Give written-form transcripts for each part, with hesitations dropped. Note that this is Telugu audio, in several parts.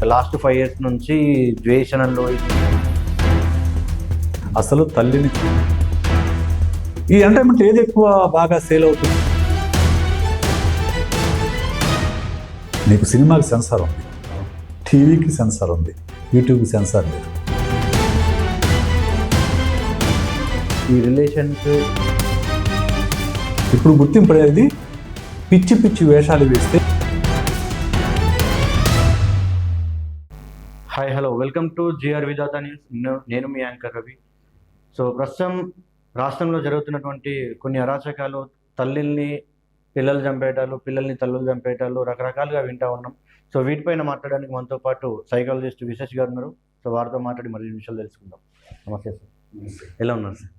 లాస్ట్ 5 years నుంచి ద్వేషణంలో అసలు తల్లిని ఈ ఎంటర్టైన్మెంట్ ఏది ఎక్కువ బాగా సేల్ అవుతుంది? నీకు సినిమాకి సెన్సార్ ఉంది, టీవీకి సెన్సార్ ఉంది, యూట్యూబ్కి సెన్సార్ లేదు. ఈ రిలేషన్స్ ఇప్పుడు గుర్తింపడేది పిచ్చి పిచ్చి వేషాలు వేస్తే. Hi hello welcome to GR Vidhatha news. నేను మీ యాంకర్ రవి. సో ప్రస్తుతం రాష్ట్రంలో జరుగుతున్నటువంటి కొన్ని అరాచకాలు, తల్లిల్ని పిల్లలు చంపేయటాలు, పిల్లల్ని తల్లులు చంపేయటాలు రకరకాలుగా వింటూ ఉన్నాం. సో వీటిపైన మాట్లాడడానికి మనతో పాటు సైకాలజిస్ట్ విశేష్ గారు ఉన్నారు. సో వారితో మాట్లాడి మరిన్ని విషయాలు తెలుసుకుందాం. నమస్తే సార్, ఎలా ఉన్నారు సార్?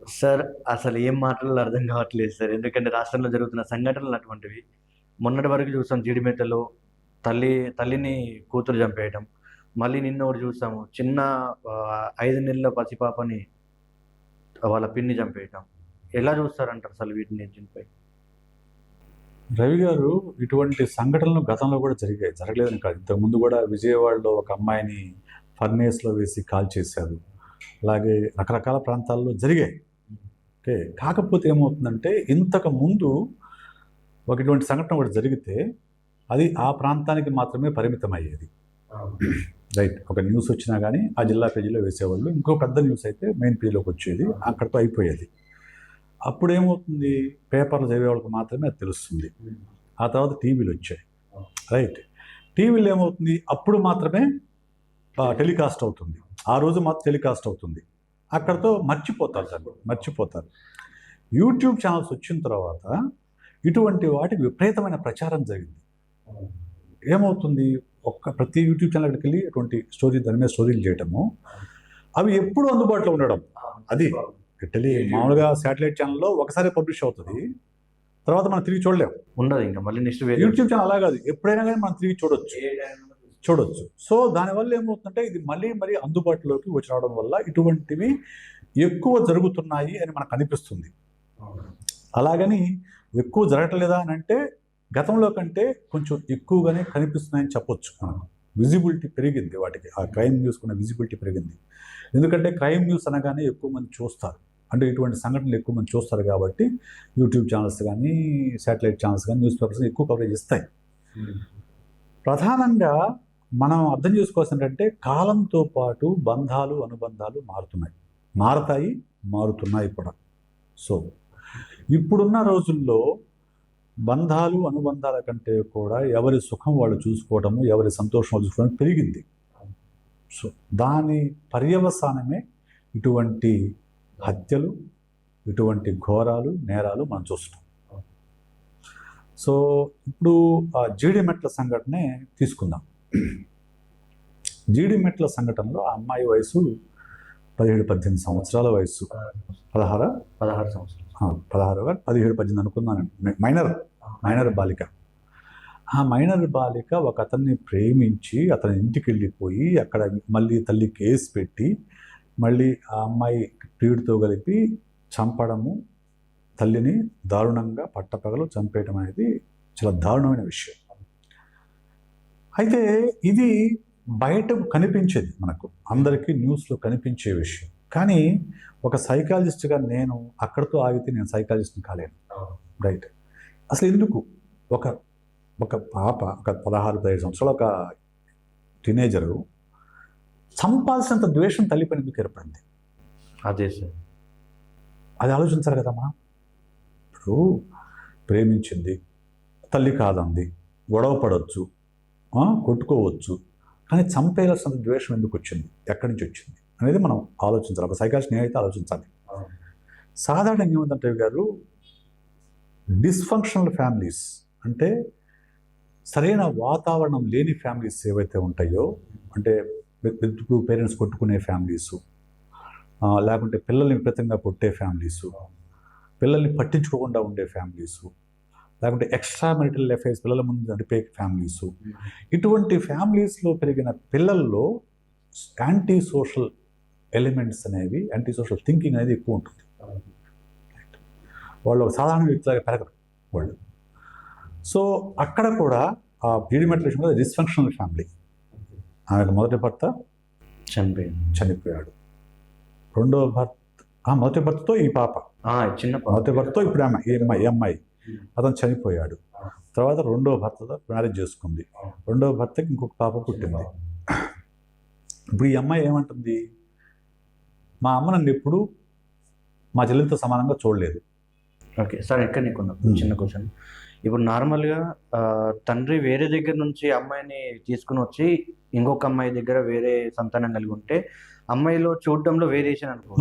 సార్ అసలు ఏం మాటలు అర్థం కావట్లేదు సార్, ఎందుకంటే రాష్ట్రంలో జరుగుతున్న సంఘటనలు అటువంటివి. మొన్నటి వరకు చూసాం జీడిమెట్టలో తల్లిని కూతురు చంపేయటం, మళ్ళీ నిన్న ఒకటి చూసాము చిన్న 5 నెలల పసిపాపని వాళ్ళ పిన్ని చంపేయటం. ఎలా చూస్తారంటారు అసలు వీటిని? దీనిపై రవి గారు, ఇటువంటి సంఘటనలు గతంలో కూడా జరగలేదని కాదు. ఇంతకుముందు కూడా విజయవాడలో ఒక అమ్మాయిని ఫర్నేస్లో వేసి కాల్ చేశారు. అలాగే రకరకాల ప్రాంతాల్లో జరిగాయి. ఓకే, కాకపోతే ఏమవుతుందంటే ఇంతకు ముందు ఇటువంటి సంఘటన కూడా జరిగితే అది ఆ ప్రాంతానికి మాత్రమే పరిమితం అయ్యేది. రైట్, ఒక న్యూస్ వచ్చినా కానీ ఆ జిల్లా పేజీలో వేసేవాళ్ళు. ఇంకో పెద్ద న్యూస్ అయితే మెయిన్ పేజీలోకి వచ్చేది, అక్కడితో అయిపోయేది. అప్పుడు ఏమవుతుంది, పేపర్లు చదివే వాళ్ళకి మాత్రమే అది తెలుస్తుంది. ఆ తర్వాత టీవీలు వచ్చాయి. రైట్, టీవీలో ఏమవుతుంది, అప్పుడు మాత్రమే టెలికాస్ట్ అవుతుంది. ఆ రోజు మాత్రం టెలికాస్ట్ అవుతుంది. అక్కడితో మర్చిపోతారు. యూట్యూబ్ ఛానల్స్ వచ్చిన తర్వాత ఇటువంటి వాటికి విపరీతమైన ప్రచారం జరిగింది. ఏమవుతుంది, ప్రతి యూట్యూబ్ ఛానల్ దగ్గరికి వెళ్ళి అటువంటి దాని మీద స్టోరీలు చేయటము, అవి ఎప్పుడు అందుబాటులో ఉండడం. అది మామూలుగా శాటిలైట్ ఛానల్లో ఒకసారి పబ్లిష్ అవుతుంది, తర్వాత మనం తిరిగి ఉండదు. ఇంకా మళ్ళీ నెక్స్ట్ యూట్యూబ్ ఛానల్ అలా కాదు, ఎప్పుడైనా కానీ మనం తిరిగి చూడొచ్చు. సో దానివల్ల ఏమవుతుందంటే ఇది మళ్ళీ అందుబాటులోకి వచ్చి రావడం వల్ల ఇటువంటివి ఎక్కువ జరుగుతున్నాయి అని మనకు అనిపిస్తుంది. అలాగని ఎక్కువ జరగట్లేదా అని అంటే గతంలో కంటే కొంచెం ఎక్కువగానే కనిపిస్తున్నాయని చెప్పొచ్చు. మనకు విజిబిలిటీ పెరిగింది, వాటికి ఆ క్రైమ్ న్యూస్ కున్న విజిబిలిటీ పెరిగింది. ఎందుకంటే క్రైమ్ న్యూస్ అనగానే ఎక్కువ మంది చూస్తారు, అంటే ఇటువంటి సంఘటనలు ఎక్కువ మంది చూస్తారు కాబట్టి యూట్యూబ్ ఛానల్స్ కానీ శాటిలైట్ ఛానల్స్ కానీ న్యూస్ పేపర్స్ ఎక్కువ కవరేజ్ ఇస్తాయి. ప్రధానంగా మనం అర్థం చేసుకోవాల్సింది ఏంటంటే కాలంతో పాటు బంధాలు అనుబంధాలు మారుతున్నాయి కూడా. సో ఇప్పుడున్న రోజుల్లో బంధాలు అనుబంధాల కంటే కూడా ఎవరి సుఖం వాళ్ళు చూసుకోవడము, ఎవరి సంతోషం వాళ్ళు చూసుకోవడం పెరిగింది. సో దాని పర్యవసానమే ఇటువంటి హత్యలు, ఇటువంటి ఘోరాలు, నేరాలు మనం చూస్తాం. సో ఇప్పుడు ఆ జీడిమెట్ల సంఘటనే తీసుకుందాం. జీడిమెట్ల సంఘటనలో ఆ అమ్మాయి వయసు 17-18 సంవత్సరాల వయసు. 16 సంవత్సరాలు, 17-18 అనుకున్నాను. మైనర్ బాలిక. ఆ మైనర్ బాలిక ఒక అతన్ని ప్రేమించి అతని ఇంటికి వెళ్ళిపోయి అక్కడ మళ్ళీ తల్లి కేసు పెట్టి మళ్ళీ ఆ అమ్మాయి ప్రియుడితో కలిపి చంపడము, తల్లిని దారుణంగా పట్టపగలు చంపేయడం అనేది చాలా దారుణమైన విషయం. అయితే ఇది బయటకు కనిపించేది, మనకు అందరికీ న్యూస్లో కనిపించే విషయం. కానీ ఒక సైకాలజిస్ట్గా నేను అక్కడితో ఆగితే నేను సైకాలజిస్ట్ని కాలేను. రైట్, అసలు ఎందుకు ఒక పాప, ఒక 16-17 సంవత్సరాల ఒక టీనేజరు చంపాల్సినంత ద్వేషం తల్లిపైన ఎందుకు ఏర్పడింది? అదే సార్, అది ఆలోచించారు కదమ్మా. ఇప్పుడు ప్రేమించింది, తల్లి కాదంది, గొడవ పడవచ్చు, కొట్టుకోవచ్చు, కానీ చంపేయాల్సినంత ద్వేషం ఎందుకు వచ్చింది, ఎక్కడి నుంచి వచ్చింది అనేది మనం ఆలోచించాలి. ఒక సైకాలజిస్ట్ నేనైతే ఆలోచించాలి. సాధారణంగా ఏముందంటే గారు, డిస్ఫంక్షనల్ ఫ్యామిలీస్ అంటే సరైన వాతావరణం లేని ఫ్యామిలీస్ ఏవైతే ఉంటాయో, అంటే పేరెంట్స్ కొట్టుకునే ఫ్యామిలీసు, లేకుంటే పిల్లల్ని విపరీతంగా కొట్టే ఫ్యామిలీసు, పిల్లల్ని పట్టించుకోకుండా ఉండే ఫ్యామిలీసు, లేకుంటే ఎక్స్ట్రా మెరిటల్ అఫైర్స్ పిల్లల ముందు నడిపే ఫ్యామిలీసు, ఇటువంటి ఫ్యామిలీస్లో పెరిగిన పిల్లల్లో యాంటీ సోషల్ ఎలిమెంట్స్ అనేవి, యాంటీ సోషల్ థింకింగ్ అనేది ఎక్కువ ఉంటుంది. వాళ్ళు ఒక సాధారణ వ్యక్తిలాగా పెరగరు వాళ్ళు. సో అక్కడ కూడా ఆ ప్రీడిమెటరేషన్ మీద డిస్ఫంక్షనల్ ఫ్యామిలీ. ఆమెకు మొదటి భర్త చనిపోయాడు. రెండవ భర్త మొదటి భర్తతో ఈ పాప, మొదటి భర్తతో ఇప్పుడు ఈ అమ్మాయి అతను చనిపోయాడు. తర్వాత రెండవ భర్తతో మ్యారేజ్ చేసుకుంది. రెండవ భర్తకి ఇంకొక పాప పుట్టింది. ఇప్పుడు ఈ అమ్మాయి ఏమంటుంది, మా అమ్మ నన్ను ఎప్పుడు మా చెల్లెలతో సమానంగా చూడలేదు. ఓకే సార్, ఇక్కడ నీకు చిన్న క్వశ్చన్. ఇప్పుడు నార్మల్గా తండ్రి వేరే దగ్గర నుంచి అమ్మాయిని తీసుకుని వచ్చి ఇంకొక అమ్మాయి దగ్గర వేరే సంతానం కలిగి ఉంటే అమ్మాయిలో చూడడంలో వేరియేషన్ అనుకో,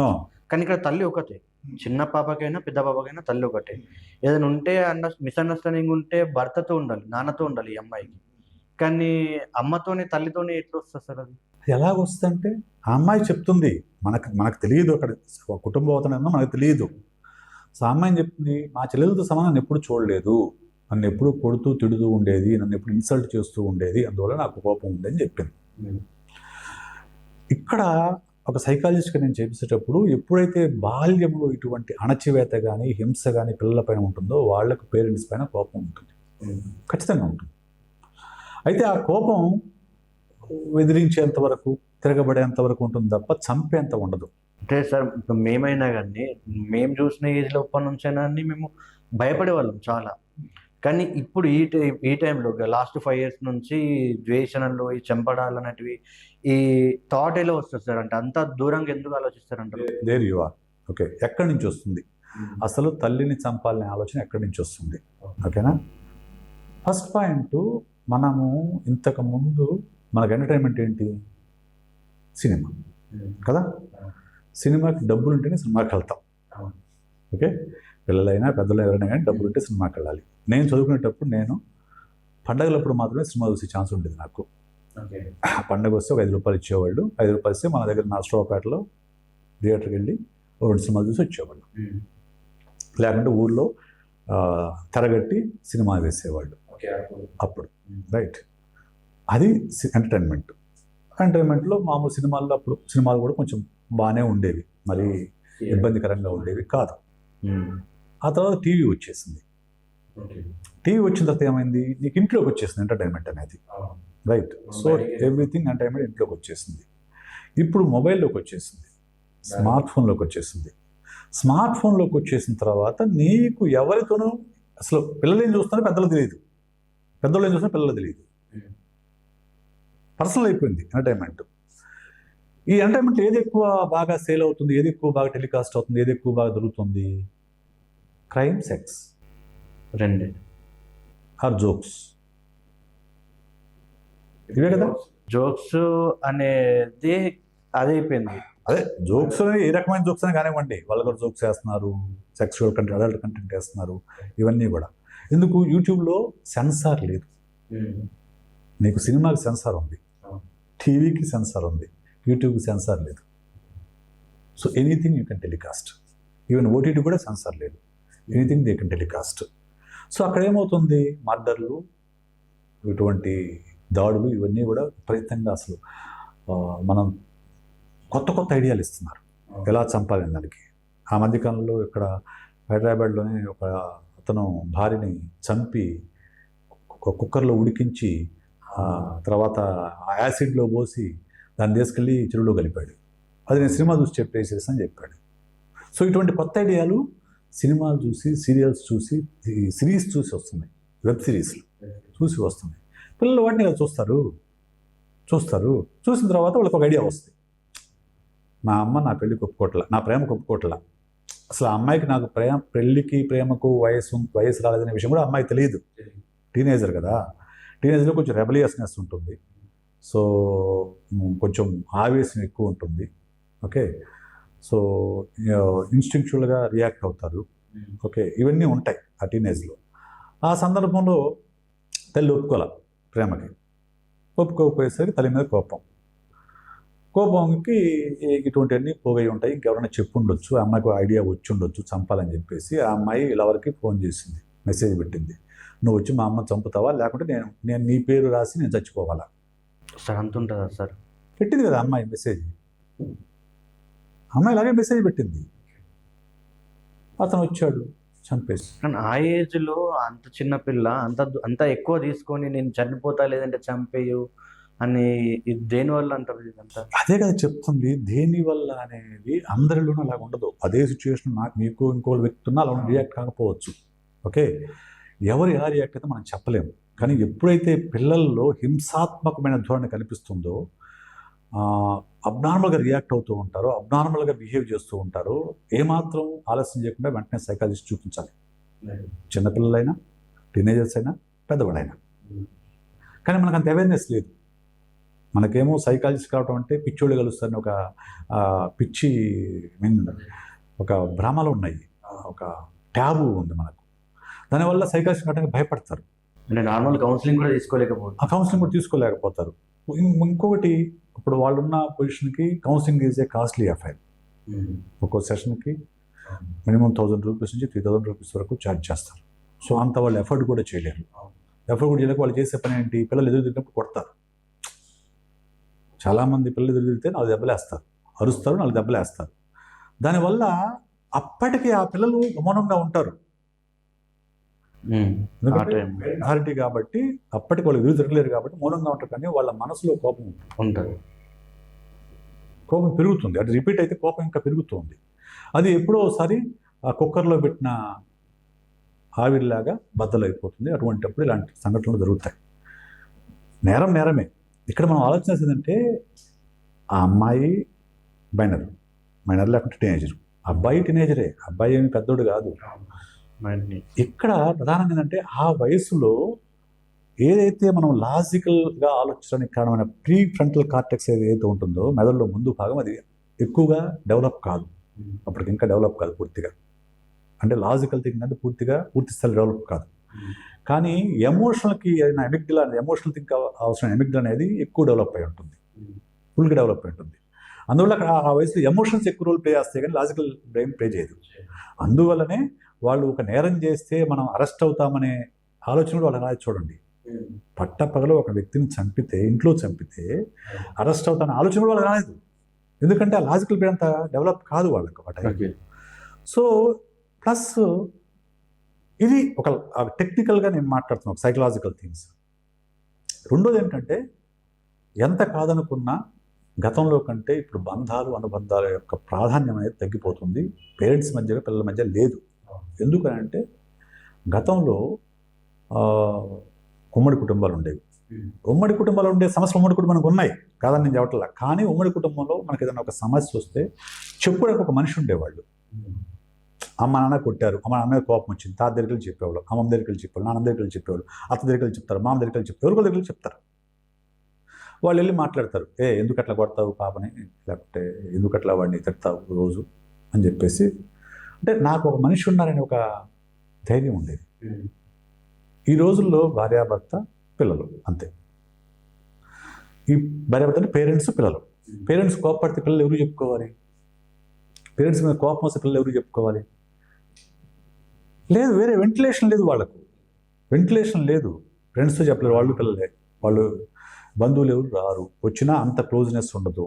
కానీ ఇక్కడ తల్లి ఒకటే. చిన్న పాపకైనా పెద్ద పాపకైనా తల్లి ఒకటే. ఏదైనా ఉంటే మిస్అండర్స్టాండింగ్ ఉంటే భర్తతో ఉండాలి, నాన్నతో ఉండాలి ఈ అమ్మాయికి. కానీ అమ్మతోని తల్లితోనే ఎట్లా వస్తుంది సార్ అది? ఎలాగొస్తుందంటే ఆ అమ్మాయి చెప్తుంది, మనకు తెలియదు, అక్కడ కుటుంబం అవుతానేమో మనకు తెలియదు. సో ఆ అమ్మాయిని చెప్తుంది, మా చెల్లెలతో సమానం నన్ను ఎప్పుడు చూడలేదు, నన్ను ఎప్పుడు కొడుతూ తిడుతూ ఉండేది, నన్ను ఎప్పుడు ఇన్సల్ట్ చేస్తూ ఉండేది, అందువల్ల నాకు కోపం ఉండేది చెప్పింది. ఇక్కడ ఒక సైకాలజిస్ట్గా నేను చేపించేటప్పుడు ఎప్పుడైతే బాల్యంలో ఇటువంటి అణచివేత కానీ హింస కానీ పిల్లల పైన ఉంటుందో వాళ్ళకు పేరెంట్స్ పైన కోపం ఉంటుంది, ఖచ్చితంగా ఉంటుంది. అయితే ఆ కోపం ఎదిరించేంత వరకు, తిరగబడేంత వరకు ఉంటుంది తప్ప చంపేంత ఉండదు. అంటే సార్ ఇప్పుడు మేమైనా కానీ మేము చూసిన ఏజ్లో ఒప్పటి నుంచైనా మేము భయపడేవాళ్ళం చాలా. కానీ ఇప్పుడు ఈ టైంలో లాస్ట్ 5 years నుంచి ద్వేషణలు, ఈ చంపడాలు అనేటివి, ఈ థాట్ ఎలా వస్తుంది సార్? అంటే అంత దూరంగా ఎందుకు ఆలోచిస్తారంటారు? There you are. ఓకే, ఎక్కడి నుంచి వస్తుంది అసలు తల్లిని చంపాలనే ఆలోచన? ఎక్కడి నుంచి వస్తుంది? ఓకేనా, ఫస్ట్ పాయింట్, మనము ఇంతకుముందు మనకు ఎంటర్టైన్మెంట్ ఏంటి? సినిమా కదా. సినిమాకి డబ్బులు ఉంటేనే సినిమాకి వెళ్తాం. ఓకే, పిల్లలైనా పెద్దలు ఎవరైనా కానీ డబ్బులు ఉంటే సినిమాకి వెళ్ళాలి. నేను చదువుకునేటప్పుడు నేను పండగలప్పుడు మాత్రమే సినిమా చూసే ఛాన్స్ ఉండేది నాకు. పండగ వస్తే ఒక 5 రూపాయలు ఇచ్చేవాళ్ళు. 5 రూపాయలు ఇస్తే మన దగ్గర నర్సరావుపేటలో థియేటర్కి వెళ్ళి 2 సినిమాలు చూసి వచ్చేవాళ్ళు. లేకుంటే ఊర్లో తెరగట్టి సినిమా వేసేవాళ్ళు అప్పుడు. రైట్, అది ఎంటర్టైన్మెంట్. ఎంటర్టైన్మెంట్లో మామూలు సినిమాల్లో అప్పుడు సినిమాలు కూడా కొంచెం బాగానే ఉండేవి, మరి ఇబ్బందికరంగా ఉండేవి కాదు. ఆ తర్వాత టీవీ వచ్చేసింది. టీవీ వచ్చిన తర్వాత ఏమైంది, నీకు ఇంట్లోకి వచ్చేసింది ఎంటర్టైన్మెంట్ అనేది. రైట్, సో ఎవ్రీథింగ్ ఎంటర్టైన్మెంట్ ఇంట్లోకి వచ్చేసింది. ఇప్పుడు మొబైల్లోకి వచ్చేసింది, స్మార్ట్ ఫోన్లోకి వచ్చేసింది. స్మార్ట్ ఫోన్లోకి వచ్చేసిన తర్వాత నీకు ఎవరితోనూ అసలు పిల్లలు ఏం చూస్తున్నారో పెద్దలు తెలియదు, పెద్దలు ఏం చూస్తున్నారో పిల్లలు తెలియదు. పర్సనల్ అయిపోయింది ఎంటర్టైన్మెంట్. ఈ ఎంటర్టైన్మెంట్ ఏది ఎక్కువ బాగా సేల్ అవుతుంది, ఏది ఎక్కువ బాగా టెలికాస్ట్ అవుతుంది, ఏది ఎక్కువ బాగా దొరుకుతుంది? క్రైమ్, సెక్స్, రెండు ఆర్ జోక్స్, ఇవే కదా. జోక్స్ అనేది అదే అయిపోయింది. అదే జోక్స్, ఏ రకమైన జోక్స్ అని కానివ్వండి, వల్గర్ జోక్స్ వేస్తున్నారు, సెక్సువల్ కంటెంట్, అడల్ట్ కంటెంట్ వేస్తున్నారు, ఇవన్నీ కూడా. ఎందుకు? యూట్యూబ్లో సెన్సార్ లేదు. నీకు సినిమాకి సెన్సార్ ఉంది, టీవీకి సెన్సార్ ఉంది, యూట్యూబ్కి సెన్సార్ లేదు. So anything you can telecast. Even OTT కూడా సెన్సార్ లేదు, anything they can telecast. So అక్కడ ఏమవుతుంది, మర్డర్లు, ఇటువంటి దాడులు, ఇవన్నీ కూడా విపరీతంగా అసలు మనం కొత్త కొత్త ఐడియాలు ఇస్తున్నారు ఎలా చంపాలని దానికి. ఆ మధ్యకాలంలో ఇక్కడ హైదరాబాద్లోనే ఒక అతను భార్యని చంపి కుక్కర్లో ఉడికించి తర్వాత యాసిడ్లో పోసి దాన్ని తీసుకెళ్ళి చెరువులో కలిపాడు. అది నేను సినిమా చూసి చెప్పేసేసి చెప్పాడు. సో ఇటువంటి కొత్త ఐడియాలు సినిమాలు చూసి, సీరియల్స్ చూసి, సిరీస్ చూసి వస్తున్నాయి, వెబ్ సిరీస్లు చూసి వస్తున్నాయి. పిల్లలు వాటిని ఇలా చూస్తారు. చూసిన తర్వాత వాళ్ళకి ఒక ఐడియా వస్తుంది, మా అమ్మ నా పెళ్ళికి ఒప్పుకోవట్లా, నా ప్రేమకు ఒప్పుకోవట్లా. అసలు ఆ అమ్మాయికి నాకు పెళ్ళికి ప్రేమకు వయసు రాలేదనే విషయం కూడా అమ్మాయికి తెలియదు. టీనేజర్ కదా, టీనేజర్లో కొంచెం రెబలియస్నెస్ ఉంటుంది, సో కొంచెం ఆవేశం ఎక్కువ ఉంటుంది. ఓకే, సో ఇన్స్టింక్చువల్గా రియాక్ట్ అవుతారు. ఓకే, ఇవన్నీ ఉంటాయి ఆ టీనేజ్లో. ఆ సందర్భంలో తల్లి ఒప్పుకోలే ప్రేమకి, ఒప్పుకోకపోయేసరికి తల్లి మీద కోపంకి ఇటువంటివన్నీ పోగై ఉంటాయి. ఇంకెవరైనా చెప్పుండొచ్చు, ఆ అమ్మాయికి ఐడియా వచ్చి ఉండొచ్చు చంపాలని చెప్పేసి. ఆ అమ్మాయి లవర్కి ఫోన్ చేసింది, మెసేజ్ పెట్టింది, నువ్వు వచ్చి మా అమ్మ చంపుతావా, లేకుంటే నేను నీ పేరు రాసి నేను చచ్చిపోవాలా సార్? అంత ఉంటుందా సార్? పెట్టింది కదా అమ్మాయి మెసేజ్, అమ్మాయి ఇలాగే మెసేజ్ పెట్టింది. అతను వచ్చాడు, చంపేసి. కానీ ఆ ఏజ్లో అంత చిన్న పిల్ల అంత ఎక్కువ తీసుకొని నేను చనిపోతా లేదంటే చంపేయు అని దేనివల్ల అంత అదే కదా చెప్తుంది. దేనివల్ల అనేది అందరిలోనూ అలా ఉండదు. అదే సిచ్యువేషన్ మీకు ఇంకో వ్యక్తి ఉన్నా అలా రియాక్ట్ కాకపోవచ్చు. ఓకే, ఎవరు ఎలా రియాక్ట్ అయితే మనం చెప్పలేము. కానీ ఎప్పుడైతే పిల్లల్లో హింసాత్మకమైన ధోరణి కనిపిస్తుందో, అబ్నార్మల్గా రియాక్ట్ అవుతూ ఉంటారో, అబ్నార్మల్గా బిహేవ్ చేస్తూ ఉంటారో, ఏమాత్రం ఆలస్యం చేయకుండా వెంటనే సైకాలజిస్ట్ చూపించాలి. చిన్నపిల్లలైనా, టీనేజర్స్ అయినా, పెద్దవాళ్ళైనా. కానీ మనకు అంత అవేర్నెస్ లేదు. మనకేమో సైకాలజిస్ట్ కావటం అంటే పిచ్చోళ్ళు కలుస్తారని ఒక పిచ్చి ఒక భ్రమలు ఉన్నాయి, ఒక ట్యాబు ఉంది మనకు. దానివల్ల సైకాలజిస్ట్ కావడానికి భయపడతారు. అంటే నార్మల్ కౌన్సిలింగ్ కూడా తీసుకోలేకపోతారు. ఆ కౌన్సిలింగ్ కూడా తీసుకోలేకపోతారు. ఇంకొకటి, ఇప్పుడు వాళ్ళున్న పొజిషన్కి counselling is a costly affair. ఒక్కో సెషన్కి మినిమం 1000 రూపీస్ నుంచి 3000 రూపీస్ వరకు ఛార్జ్ చేస్తారు. సో అంత వాళ్ళు ఎఫర్ట్ కూడా చేయలేరు. ఎఫర్ట్ కూడా చేయలేక వాళ్ళు చేసే పని ఏంటి, పిల్లలు ఎదురు తిరిగినప్పుడు కొడతారు. చాలామంది పిల్లలు ఎదురు తిరిగితే 4 దెబ్బలు వేస్తారు, అరుస్తారు, 4 దెబ్బలు వేస్తారు. దానివల్ల అప్పటికి ఆ పిల్లలు మౌనంగా ఉంటారు. అథారిటీ కాబట్టి అప్పటికి వాళ్ళు ఎదురు తిరగలేరు కాబట్టి మౌనంగా ఉంటారు. కానీ వాళ్ళ మనసులో కోపం ఉంటుంది, కోపం పెరుగుతుంది. అది రిపీట్ అయితే కోపం ఇంకా పెరుగుతుంది. అది ఎప్పుడో ఒకసారి ఆ కుక్కర్లో పెట్టిన ఆవిరిలాగా బద్దలైపోతుంది. అటువంటిప్పుడు ఇలాంటి సంఘటనలు జరుగుతాయి. నేరం నేరమే. ఇక్కడ మనం ఆలోచించాల్సిందంటే, ఆ అమ్మాయి మైనర్ లేకుంటే టీనేజర్, అబ్బాయి టీనేజరే, అబ్బాయి ఏమి పెద్దోడు కాదు. ఇక్కడ ప్రధానంగా ఏంటంటే, ఆ వయసులో ఏదైతే మనం లాజికల్గా ఆలోచించడానికి కారణమైన ప్రీ ఫ్రంటల్ కార్టెక్స్ ఏదైతే ఉంటుందో మెదడులో ముందు భాగం, అది ఎక్కువగా డెవలప్ కాదు. అప్పటికి ఇంకా డెవలప్ కాదు పూర్తిగా. అంటే లాజికల్ థింకింగ్ అంటే పూర్తి స్థాయి డెవలప్ కాదు. కానీ ఎమోషనల్కి అయిన ఎమిగ్డలా, ఎమోషనల్ థింక్ అవసరం ఎమిగ్డలా అనేది ఎక్కువ డెవలప్ అయి ఉంటుంది, ఫుల్గా డెవలప్ అయి ఉంటుంది. అందువల్ల అక్కడ ఆ వయసులో ఎమోషన్స్ ఎక్కువ రోల్ ప్లే చేస్తాయి, కానీ లాజికల్ బ్రెయిన్ ప్లే చేయదు. అందువల్లనే వాళ్ళు ఒక నేరం చేస్తే మనం అరెస్ట్ అవుతామనే ఆలోచన కూడా వాళ్ళకి రాదు. చూడండి, పట్టపగలు ఒక వ్యక్తిని చంపితే, ఇంట్లో చంపితే అరెస్ట్ అవుతామనే ఆలోచన కూడా వాళ్ళకి రాలేదు. ఎందుకంటే ఆ లాజికల్ బ్రెయిన్ అంతా డెవలప్ కాదు వాళ్ళకు ఆ టైంకి. సో ప్లస్ ఇది ఒక టెక్నికల్గా నేను మాట్లాడుతున్నాను, సైకలాజికల్ థింగ్స్. రెండోది ఏంటంటే, ఎంత కాదనుకున్నా గతంలో కంటే ఇప్పుడు బంధాలు, అనుబంధాల యొక్క ప్రాధాన్యం అనేది తగ్గిపోతుంది. పేరెంట్స్ మధ్య, పిల్లల మధ్య లేదు. ఎందుకనంటే, గతంలో ఉమ్మడి కుటుంబాలు ఉండేవి. ఉమ్మడి కుటుంబాలు ఉండే సమస్యలు ఉమ్మడి కుటుంబానికి ఉన్నాయి కాదని నేను చెప్పట్లా. కానీ ఉమ్మడి కుటుంబంలో మనకి ఏదైనా ఒక సమస్య వస్తే చెప్పుకోవడానికి ఒక మనిషి ఉండేవాళ్ళు. అమ్మ నాన్న కొట్టారు, అమ్మ నాన్న కోపం వచ్చింది, తాత దగ్గరికి చెప్పేవాళ్ళు, అమ్మమ్మ దగ్గరికి చెప్పేవాళ్ళు, నాన్న దగ్గరికి చెప్పేవాళ్ళు, అత్త దగ్గరికి చెప్తారు, మామ దగ్గరికి చెప్తారు, ఎవరికో దగ్గరికి చెప్తారు. వాళ్ళు వెళ్ళి మాట్లాడతారు, ఎందుకు అట్లా కొడతావు పాపని, లేకపోతే ఎందుకు అట్లా వాడిని తిడతావు రోజు అని చెప్పేసి. అంటే నాకు ఒక మనిషి ఉన్నారని ఒక ధైర్యం ఉండేది. ఈ రోజుల్లో భార్యాభర్త, పిల్లలు అంతే. ఈ భార్యాభర్త అంటే పేరెంట్స్, పిల్లలు. పేరెంట్స్ కోపపడితే పిల్లలు ఎవరు చెప్పుకోవాలి? పేరెంట్స్ మీద కోపం వస్తే పిల్లలు ఎవరు చెప్పుకోవాలి? లేదు, వేరే వెంటిలేషన్ లేదు వాళ్ళకు. వెంటిలేషన్ లేదు. ఫ్రెండ్స్తో చెప్పలేరు, వాళ్ళు పిల్లలే. వాళ్ళు బంధువులు ఎవరు రారు, వచ్చినా అంత క్లోజ్నెస్ ఉండదు.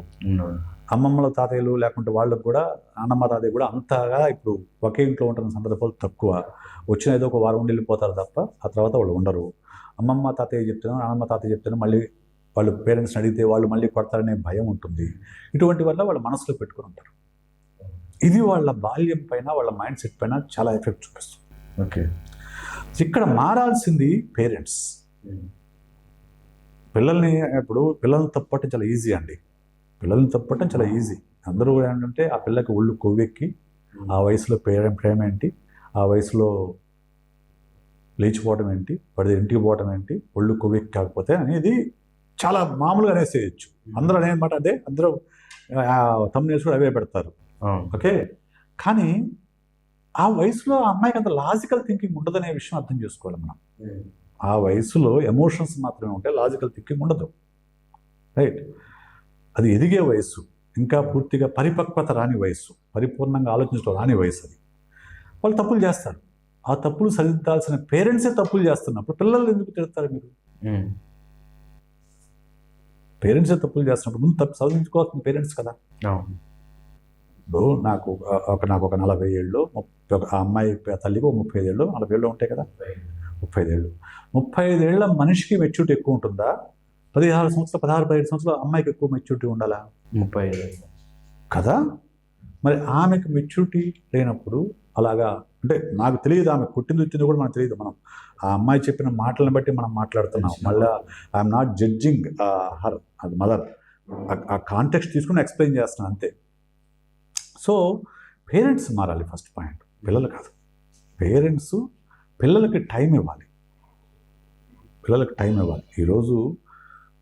అమ్మమ్మల తాతయ్యలు లేకుంటే వాళ్ళకు కూడా, నాన్నమ్మ తాతయ్య కూడా అంతగా ఇప్పుడు ఒకే ఇంట్లో ఉంటున్న సందర్భాలు తక్కువ. వచ్చిన ఏదో ఒక వారం ఉండి వెళ్ళిపోతారు తప్ప ఆ తర్వాత వాళ్ళు ఉండరు. అమ్మమ్మ తాతయ్య చెప్తాను, నాన్నమ్మ తాతయ్య చెప్తాను, మళ్ళీ వాళ్ళు పేరెంట్స్ని అడిగితే వాళ్ళు మళ్ళీ కొడతారనే భయం ఉంటుంది. ఇటువంటి వల్ల వాళ్ళ మనసులో పెట్టుకుని ఉంటారు. ఇది వాళ్ళ బాల్యం పైన, వాళ్ళ మైండ్ సెట్ పైన చాలా ఎఫెక్ట్ చూపిస్తుంది. ఓకే, ఇక్కడ మారాల్సింది పేరెంట్స్. పిల్లల్ని తప్పటం చాలా ఈజీ అండి. పిల్లల్ని తప్పటం చాలా ఈజీ. అందరూ ఏంటంటే, ఆ పిల్లకి ఒళ్ళు కొవ్వెక్కి, ఆ వయసులో ప్రేమ ఏంటి, ఆ వయసులో లేచిపోవడం ఏంటి, వాడి ఇంటికి పోవడం ఏంటి, ఒళ్ళు కొవ్వెక్కి కాకపోతే అనేది చాలా మామూలుగా అనేసేయచ్చు. అందరూ అనేమాట అదే, అందరూ thumbnails కూడా అవే పెడతారు. ఓకే, కానీ ఆ వయసులో ఆ అమ్మాయికి అంత లాజికల్ థింకింగ్ ఉండదనే విషయం అర్థం చేసుకోవాలి మనం. ఆ వయసులో ఎమోషన్స్ మాత్రమే ఉంటాయి, లాజికల్ థింకింగ్ ఉండదు. రైట్, అది ఎదిగే వయసు, ఇంకా పూర్తిగా పరిపక్వత రాని వయసు, పరిపూర్ణంగా ఆలోచించడం రాని వయసు. అది వాళ్ళు తప్పులు చేస్తారు. ఆ తప్పులు సరిదిద్దాల్సిన పేరెంట్సే తప్పులు చేస్తున్నప్పుడు పిల్లలు ఎందుకు తిడతారు మీరు? పేరెంట్సే తప్పులు చేస్తున్నప్పుడు ముందు తప్పు సరిదిద్దుకోవాల్సిన పేరెంట్స్ కదా. ఇప్పుడు నాకు ఒక 40 ఏళ్ళు, ఆ అమ్మాయి తల్లికి ఒక 35 ఏళ్ళు, 40 ఏళ్ళు ఉంటాయి కదా, 35 ఏళ్ళు. 35 ఏళ్ళ మనిషికి మెచ్యూరిటీ ఎక్కువ ఉంటుందా? 16 సంవత్సరాలు, 16-17 సంవత్సరాలు అమ్మాయికి ఎక్కువ మెచ్యూరిటీ ఉండాలా? 35 కదా. మరి ఆమెకు మెచ్యూరిటీ లేనప్పుడు అలాగా, అంటే నాకు తెలియదు, ఆమె పుట్టింది వచ్చింది కూడా మనకు తెలియదు. మనం ఆ అమ్మాయి చెప్పిన మాటలను బట్టి మనం మాట్లాడుతున్నాం. మళ్ళీ ఐఎమ్ నాట్ జడ్జింగ్ హర్ అది మదర్, ఆ కాంటెక్స్ట్ తీసుకుని ఎక్స్ప్లెయిన్ చేస్తున్నాను అంతే. సో పేరెంట్స్ మారాలి ఫస్ట్ పాయింట్, పిల్లలు కాదు. పేరెంట్స్ పిల్లలకి టైం ఇవ్వాలి, పిల్లలకి టైం ఇవ్వాలి. ఈరోజు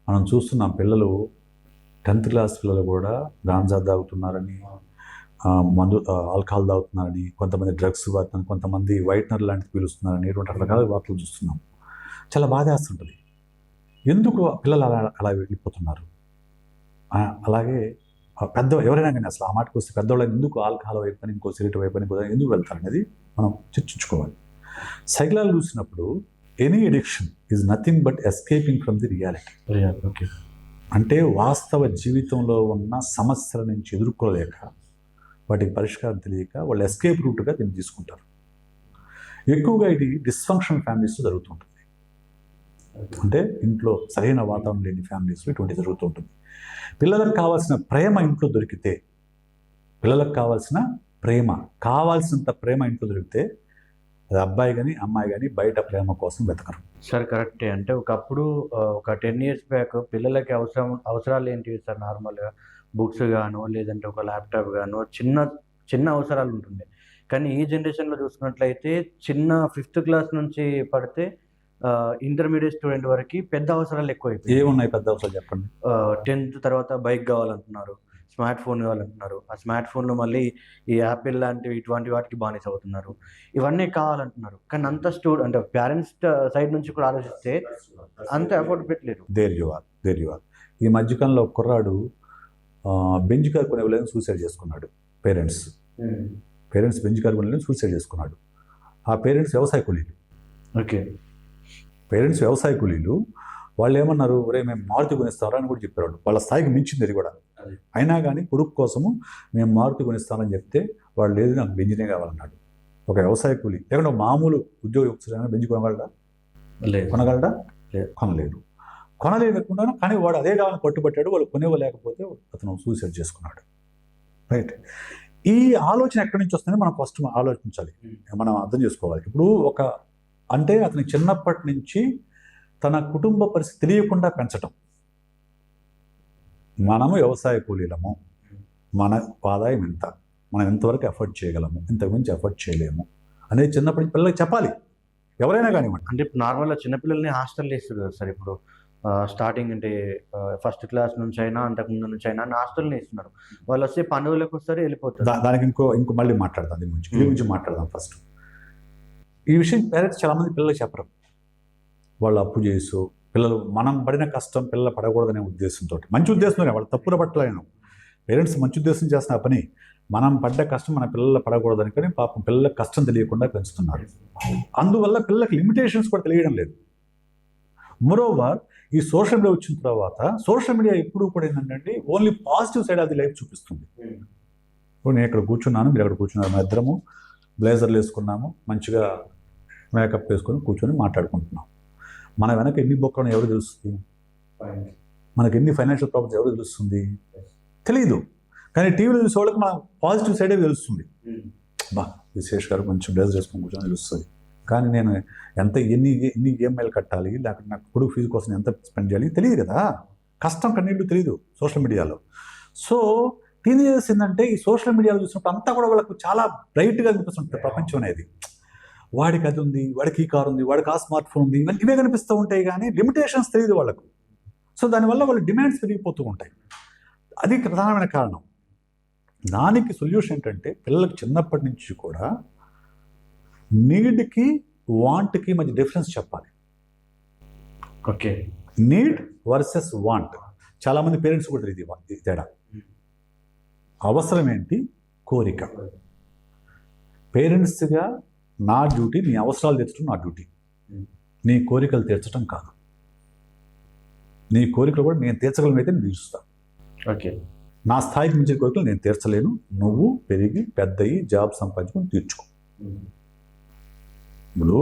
మనం చూస్తున్నాం పిల్లలు 10th క్లాస్ పిల్లలు కూడా గాంజా తాగుతున్నారని, మందు ఆల్కహాల్ తాగుతున్నారని, కొంతమంది డ్రగ్స్ వాడుతున్నారు, కొంతమంది వైట్నర్ లాంటివి పీలుస్తున్నారని, ఇటువంటి రకరకాల వార్తలు చూస్తున్నాం. చాలా బాధేస్తుంటుంది. ఎందుకు పిల్లలు అలా వెళ్ళిపోతున్నారు? అలాగే ఎవరైనా కానీ అసలు ఆ మాటకు వస్తే పెద్దవాళ్ళని ఎందుకు ఆల్కహాల్ వైపు అని, ఇంకో సిగరెట్ వైపు అని ఎందుకు వెళ్తారు అనేది మనం చర్చించుకోవాలి. సైకిల్ చూసినప్పుడు any addiction is nothing but escaping from the reality. Okay. అంటే వాస్తవ జీవితంలో ఉన్న సమస్యల నుంచి ఎదుర్కోలేక, వాటికి పరిష్కారం తెలియక వాళ్ళు ఎస్కేప్ రూట్గా దీన్ని తీసుకుంటారు. ఎక్కువగా ఇది డిస్ఫంక్షన్ ఫ్యామిలీస్లో జరుగుతుంటుంది. అంటే ఇంట్లో సరైన వాతావరణం లేని ఫ్యామిలీస్లో ఇటువంటి జరుగుతుంటుంది. పిల్లలకు కావాల్సిన ప్రేమ ఇంట్లో దొరికితే, పిల్లలకు కావాల్సినంత ప్రేమ ఇంట్లో దొరికితే, అది అబ్బాయి కానీ అమ్మాయి కానీ బయట ప్రేమ కోసం వెతకరు. సార్ కరెక్టే. అంటే ఒకప్పుడు ఒక 10 years బ్యాక్ పిల్లలకి అవసరాలు ఏంటివి సార్? నార్మల్గా బుక్స్ గాను, లేదంటే ఒక ల్యాప్టాప్ గాను, చిన్న అవసరాలు ఉంటుండే. కానీ ఈ జనరేషన్లో చూసుకున్నట్లయితే చిన్న 5th క్లాస్ నుంచి పడితే ఇంటర్మీడియట్ స్టూడెంట్ వరకు పెద్ద అవసరాలు ఎక్కువైపోయాయి. ఏమున్నాయి పెద్ద అవసరాలు చెప్పండి? 10th తర్వాత బైక్ కావాలంటున్నారు, స్మార్ట్ ఫోన్ కావాలంటున్నారు. ఆ స్మార్ట్ ఫోన్లో మళ్ళీ ఈ యాపిల్ లాంటివి ఇటువంటి వాటికి బానిస అవుతున్నారు. ఇవన్నీ కావాలంటున్నారు. కానీ అంత అంటే పేరెంట్స్ సైడ్ నుంచి కూడా ఆలోచిస్తే అంత ఎఫర్ట్ పెట్టలేరు. There you are. ఈ మధ్యకాలంలో ఒక కుర్రాడు బెంచ్ కార్ కొనేవాళ్ళని సూసైడ్ చేసుకున్నాడు. పేరెంట్స్ బెంచ్ కార్ కొనేవాళ్ళని సూసైడ్ చేసుకున్నాడు. ఆ పేరెంట్స్ వ్యవసాయ కూలీలు. ఓకే. పేరెంట్స్ వ్యవసాయ కూలీలు. వాళ్ళు ఏమన్నారు, ఒరే మేము మారుతి కొనిస్తారా అని కూడా చెప్పారు. వాళ్ళ స్థాయికి మించింది అది కూడా. అయినా కానీ కొడుకు కోసము మేము మారుతి కొనిస్తామని చెప్తే వాడు లేదు, నాకు బెంజినే కావాలన్నాడు. ఒక వ్యవసాయ కూలి, లేకుంటే ఒక మామూలు ఉద్యోగి బెంజ్ కొనగలడా? కొనలేకుండా కానీ వాడు అదే కావాలని పట్టుబట్టాడు. వాళ్ళు కొనివ్వలేకపోతే అతను సూసైడ్ చేసుకున్నాడు. రైట్. ఈ ఆలోచన ఎక్కడి నుంచి వస్తుందని మనం ఫస్ట్ ఆలోచించాలి, మనం అర్థం చేసుకోవాలి. ఇప్పుడు అంటే అతని చిన్నప్పటి నుంచి తన కుటుంబ పరిస్థితి తెలియకుండా పెంచటం. మనము వ్యవసాయ కూలీలము, మన ఆదాయం ఎంత, మనం ఎంతవరకు ఎఫర్ట్ చేయగలము, ఇంతకుమించి ఎఫర్ట్ చేయలేము అనేది చిన్నప్పటి పిల్లలకి చెప్పాలి, ఎవరైనా కానివ్వండి. అంటే నార్మల్గా చిన్నపిల్లల్ని హాస్టల్ వేస్తారు కదా సార్. ఇప్పుడు స్టార్టింగ్ అంటే 1st క్లాస్ నుంచి అయినా అంతకుముందు నుంచి అయినా హాస్టల్ని వేస్తున్నారు. వాళ్ళు వస్తే పండుగలకు వస్తారు, వెళ్ళిపోతారు. దానికి ఇంకో మళ్ళీ మాట్లాడదాం, దీని గురించి మాట్లాడదాం. ఫస్ట్ ఈ విషయం పేరెంట్స్ చాలామంది పిల్లలకి చెప్పరు. వాళ్ళు అప్పు చేసు, పిల్లలు మనం పడిన కష్టం పిల్లలు పడకూడదనే ఉద్దేశంతో, మంచి ఉద్దేశంతోనే, వాళ్ళు తప్పుల పట్టలేను. పేరెంట్స్ మంచి ఉద్దేశం చేసిన పని, మనం పడ్డ కష్టం మన పిల్లలు పడకూడదని, కానీ పాపం పిల్లలకు కష్టం తెలియకుండా పెంచుతున్నారు. అందువల్ల పిల్లలకి లిమిటేషన్స్ కూడా తెలియడం లేదు. మోరోవర్ ఈ సోషల్ మీడియా వచ్చిన తర్వాత సోషల్ మీడియా ఎప్పుడు కూడా ఏంటంటే only positive side of the life చూపిస్తుంది. ఇప్పుడు నేను ఇక్కడ కూర్చున్నాను, మీరు అక్కడ కూర్చున్నారు, మన ఇద్దరము బ్లేజర్లు వేసుకున్నాము, మంచిగా మేకప్ వేసుకొని కూర్చొని మాట్లాడుకుంటున్నాం. మన వెనక ఎన్ని బొక్కలను ఎవరు తెలుస్తుంది? మనకి ఎన్ని ఫైనాన్షియల్ ప్రాబ్లమ్స్ ఎవరు తెలుస్తుంది? తెలీదు. కానీ టీవీలో చూసే వాళ్ళకి మన పాజిటివ్ సైడే తెలుస్తుంది. విశేష్ గారు మంచి బ్లేజర్ వేసుకొని కూర్చొని తెలుస్తుంది. కానీ నేను ఎన్ని ఈఎంఐలు కట్టాలి, లేకపోతే నాకు కొడుకు ఫీజు కోసం ఎంత స్పెండ్ చేయాలి తెలియదు కదా. కష్టం కన్నీళ్ళు తెలియదు సోషల్ మీడియాలో. సో టీనేజర్స్ ఏంటంటే ఈ సోషల్ మీడియాలో చూసినప్పుడు అంతా కూడా వాళ్ళకు చాలా బ్రైట్గా కనిపిస్తుంటుంది ప్రపంచం అనేది. వాడికి అది ఉంది, వాడికి ఈ కారు ఉంది, వాడికి ఆ స్మార్ట్ ఫోన్ ఉంది, ఇవే కనిపిస్తూ ఉంటాయి, కానీ లిమిటేషన్స్ తెలియదు వాళ్ళకు. సో దానివల్ల వాళ్ళ డిమాండ్స్ పెరిగిపోతూ ఉంటాయి. అది ప్రధానమైన కారణం. దానికి సొల్యూషన్ ఏంటంటే పిల్లలకు చిన్నప్పటి నుంచి కూడా నీడ్కి వాంట్కి మధ్య డిఫరెన్స్ చెప్పాలి. ఓకే. Need versus want. చాలామంది పేరెంట్స్ కూడా తెలియదు ఈ తేడా. అవసరం ఏంటి, కోరిక. పేరెంట్స్గా నా డ్యూటీ నీ అవసరాలు తీర్చడం నా డ్యూటీ, నీ కోరికలు తీర్చడం కాదు. నీ కోరికలు కూడా నేను తీర్చగలమైతే నేను తీరుస్తాను. ఓకే. నా స్థాయికి మించిన కోరికలు నేను తీర్చలేను, నువ్వు పెరిగి పెద్దయి జాబ్ సంపాదించుకొని తీర్చుకో. ఇప్పుడు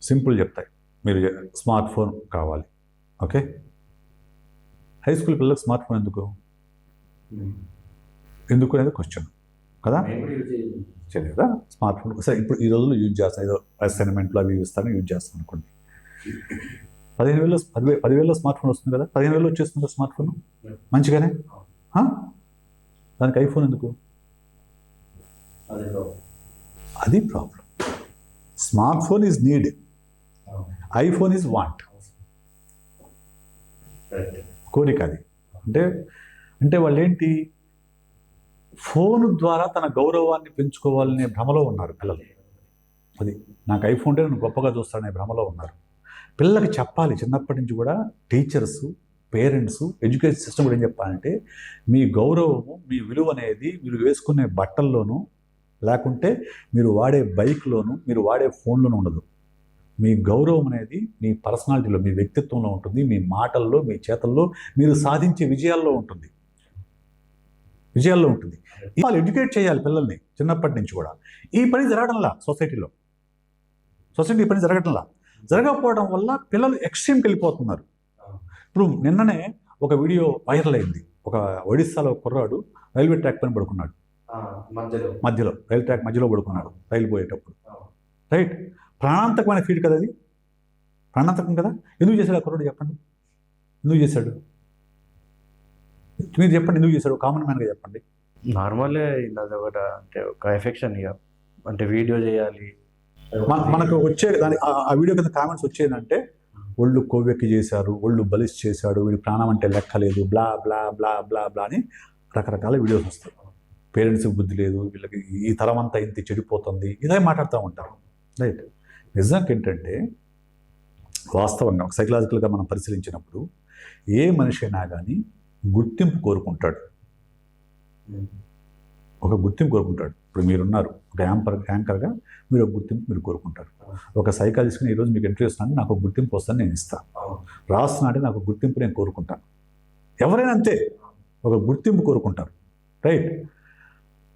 సింపుల్ చెప్తాయి, మీరు స్మార్ట్ ఫోన్ కావాలి, ఓకే, హై స్కూల్ పిల్లలకు స్మార్ట్ ఫోన్ ఎందుకు అనేది క్వశ్చన్ కదా. చేయలేదా స్మార్ట్ ఫోన్? సరే, ఇప్పుడు ఈ రోజుల్లో యూజ్ చేస్తాను, ఏదో అసైన్మెంట్లో అవి ఇస్తాను, యూజ్ చేస్తాను అనుకోండి. 10,000 స్మార్ట్ ఫోన్ వస్తుంది కదా, 15,000 వచ్చేస్తుంది కదా స్మార్ట్ ఫోన్, మంచిగానే. దానికి ఐఫోన్ ఎందుకు? అది problem. Smart phone is need, iPhone is want. కోరిక అది. అంటే వాళ్ళు ఏంటి, ఫోన్ ద్వారా తన గౌరవాన్ని పెంచుకోవాలనే భ్రమలో ఉన్నారు పిల్లలు. అది నాకు ఐఫోన్ ఉంటే నన్ను గొప్పగా చూస్తాడనే భ్రమలో ఉన్నారు. పిల్లలకి చెప్పాలి చిన్నప్పటి నుంచి కూడా, టీచర్స్, పేరెంట్స్, ఎడ్యుకేషన్ సిస్టమ్ కూడా ఏం చెప్పాలంటే, మీ గౌరవము, మీ విలువ అనేది మీరు వేసుకునే బట్టల్లోనూ, లేకుంటే మీరు వాడే బైక్లోనూ, మీరు వాడే ఫోన్లోనూ ఉండదు. మీ గౌరవం అనేది మీ పర్సనాలిటీలో, మీ వ్యక్తిత్వంలో ఉంటుంది, మీ మాటల్లో, మీ చేతల్లో, మీరు సాధించే విజయాల్లో ఉంటుంది. వాళ్ళు ఎడ్యుకేట్ చేయాలి పిల్లల్ని చిన్నప్పటి నుంచి కూడా. ఈ పని జరగడంలా సొసైటీ ఈ పని జరగకపోవడం వల్ల పిల్లలు ఎక్స్ట్రీమ్కి వెళ్ళిపోతున్నారు. ఇప్పుడు నిన్ననే ఒక వీడియో వైరల్ అయింది. ఒక ఒడిస్సాలో కుర్రాడు రైల్వే ట్రాక్ పైన పడుకున్నాడు, మధ్యలో రైలు ట్రాక్ మధ్యలో పడుకున్నాడు రైలు పోయేటప్పుడు. రైట్, ప్రాణాంతకమైన ఫీడ్ కదా అది, ప్రాణాంతకం కదా. ఎందుకు చేశాడు ఆ కుర్రాడు? చెప్పండి, ఎందుకు చేశాడు? మీరు చెప్పండి, ఎందుకు చేశాడు? కామన్ మ్యాన్గా చెప్పండి. నార్మల్ ఒకటి అంటే ఒక ఎఫెక్షన్, ఇక అంటే వీడియో చేయాలి. మనకు వచ్చే దాని ఆ వీడియో కింద కామెంట్స్ వచ్చేదంటే, ఒళ్ళు కొవ్వెక్కి చేశారు, ఒళ్ళు బలిష్ చేశాడు, వీడి ప్రాణం అంటే లెక్కలేదు, బ్లా బ్లా బ్లా బ్లా బ్లా అని రకరకాల వీడియోస్ వస్తాయి. పేరెంట్స్కి బుద్ధి లేదు, వీళ్ళకి ఈ తరం అంతా ఇంత చెడిపోతుంది, ఇదే మాట్లాడుతూ ఉంటారు. రైట్, నిజానికి ఏంటంటే వాస్తవంగా సైకలాజికల్గా మనం పరిశీలించినప్పుడు ఏ మనిషి అయినా కానీ గుర్తింపు కోరుకుంటాడు. ఒక గుర్తింపు కోరుకుంటాడు. ఇప్పుడు మీరున్నారు, ఒక యాంకర్గా మీరు ఒక గుర్తింపు మీరు కోరుకుంటారు. ఒక సైకాలజిస్ట్ని ఈరోజు మీకు ఇంటర్వ్యూ ఇస్తున్నాను, నాకు ఒక గుర్తింపు వస్తుందని నేను ఇస్తాను. రాస్తున్నా అంటే నాకు గుర్తింపు నేను కోరుకుంటాను. ఎవరైనా అంతే, ఒక గుర్తింపు కోరుకుంటారు. రైట్,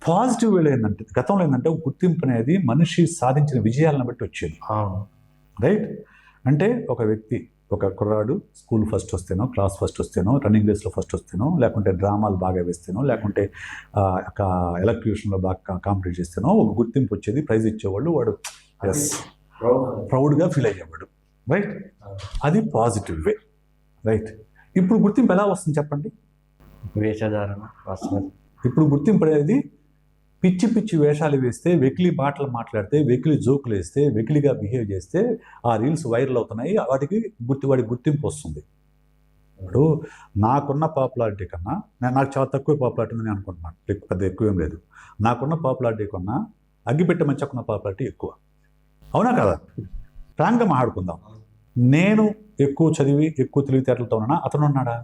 పాజిటివ్ వేలో ఏంటంటే, గతంలో ఏంటంటే గుర్తింపు అనేది మనిషి సాధించిన విజయాలను బట్టి వచ్చేది. రైట్, అంటే ఒక వ్యక్తి, ఒక కుర్రాడు స్కూల్ ఫస్ట్ వస్తేనో, క్లాస్ ఫస్ట్ వస్తేనో, రన్నింగ్ రేస్లో ఫస్ట్ వస్తేనో, లేకుంటే డ్రామాలు బాగా వేస్తేనో, లేకుంటే ఒక ఎలక్ట్యూషన్లో బాగా కాంపిటీట్ చేస్తేనో ఒక గుర్తింపు వచ్చేది, ప్రైజ్ ఇచ్చేవాళ్ళు, వాడు ఎస్ ప్రౌడ్గా ఫీల్ అయ్యేవాడు. రైట్, అది పాజిటివ్ వే. రైట్, ఇప్పుడు గుర్తింపు ఎలా వస్తుంది చెప్పండి? వేషధారణ. ఇప్పుడు గుర్తింపు అనేది పిచ్చి పిచ్చి వేషాలు వేస్తే, వెకిలి మాటలు మాట్లాడితే, వెకిలి జోకులు వేస్తే, వెకిలిగా బిహేవ్ చేస్తే ఆ రీల్స్ వైరల్ అవుతున్నాయి. వాడికి గుర్తింపు వస్తుంది. ఇప్పుడు నాకున్న పాపులారిటీ కన్నా, నాకు చాలా తక్కువ పాపులారిటీ ఉందని అనుకుంటున్నాను, పెద్ద ఎక్కువ ఏం లేదు. నాకున్న పాపులారిటీ కన్నా అగ్గిపెట్టె మంచకున్న పాపులారిటీ ఎక్కువ. అవునా కదా? ఫ్రాంక్గా మాట్లాడుకుందాం. నేను ఎక్కువ చదివి ఎక్కువ తెలివితేటలతో ఉన్నానా, అతను ఉన్నాడా?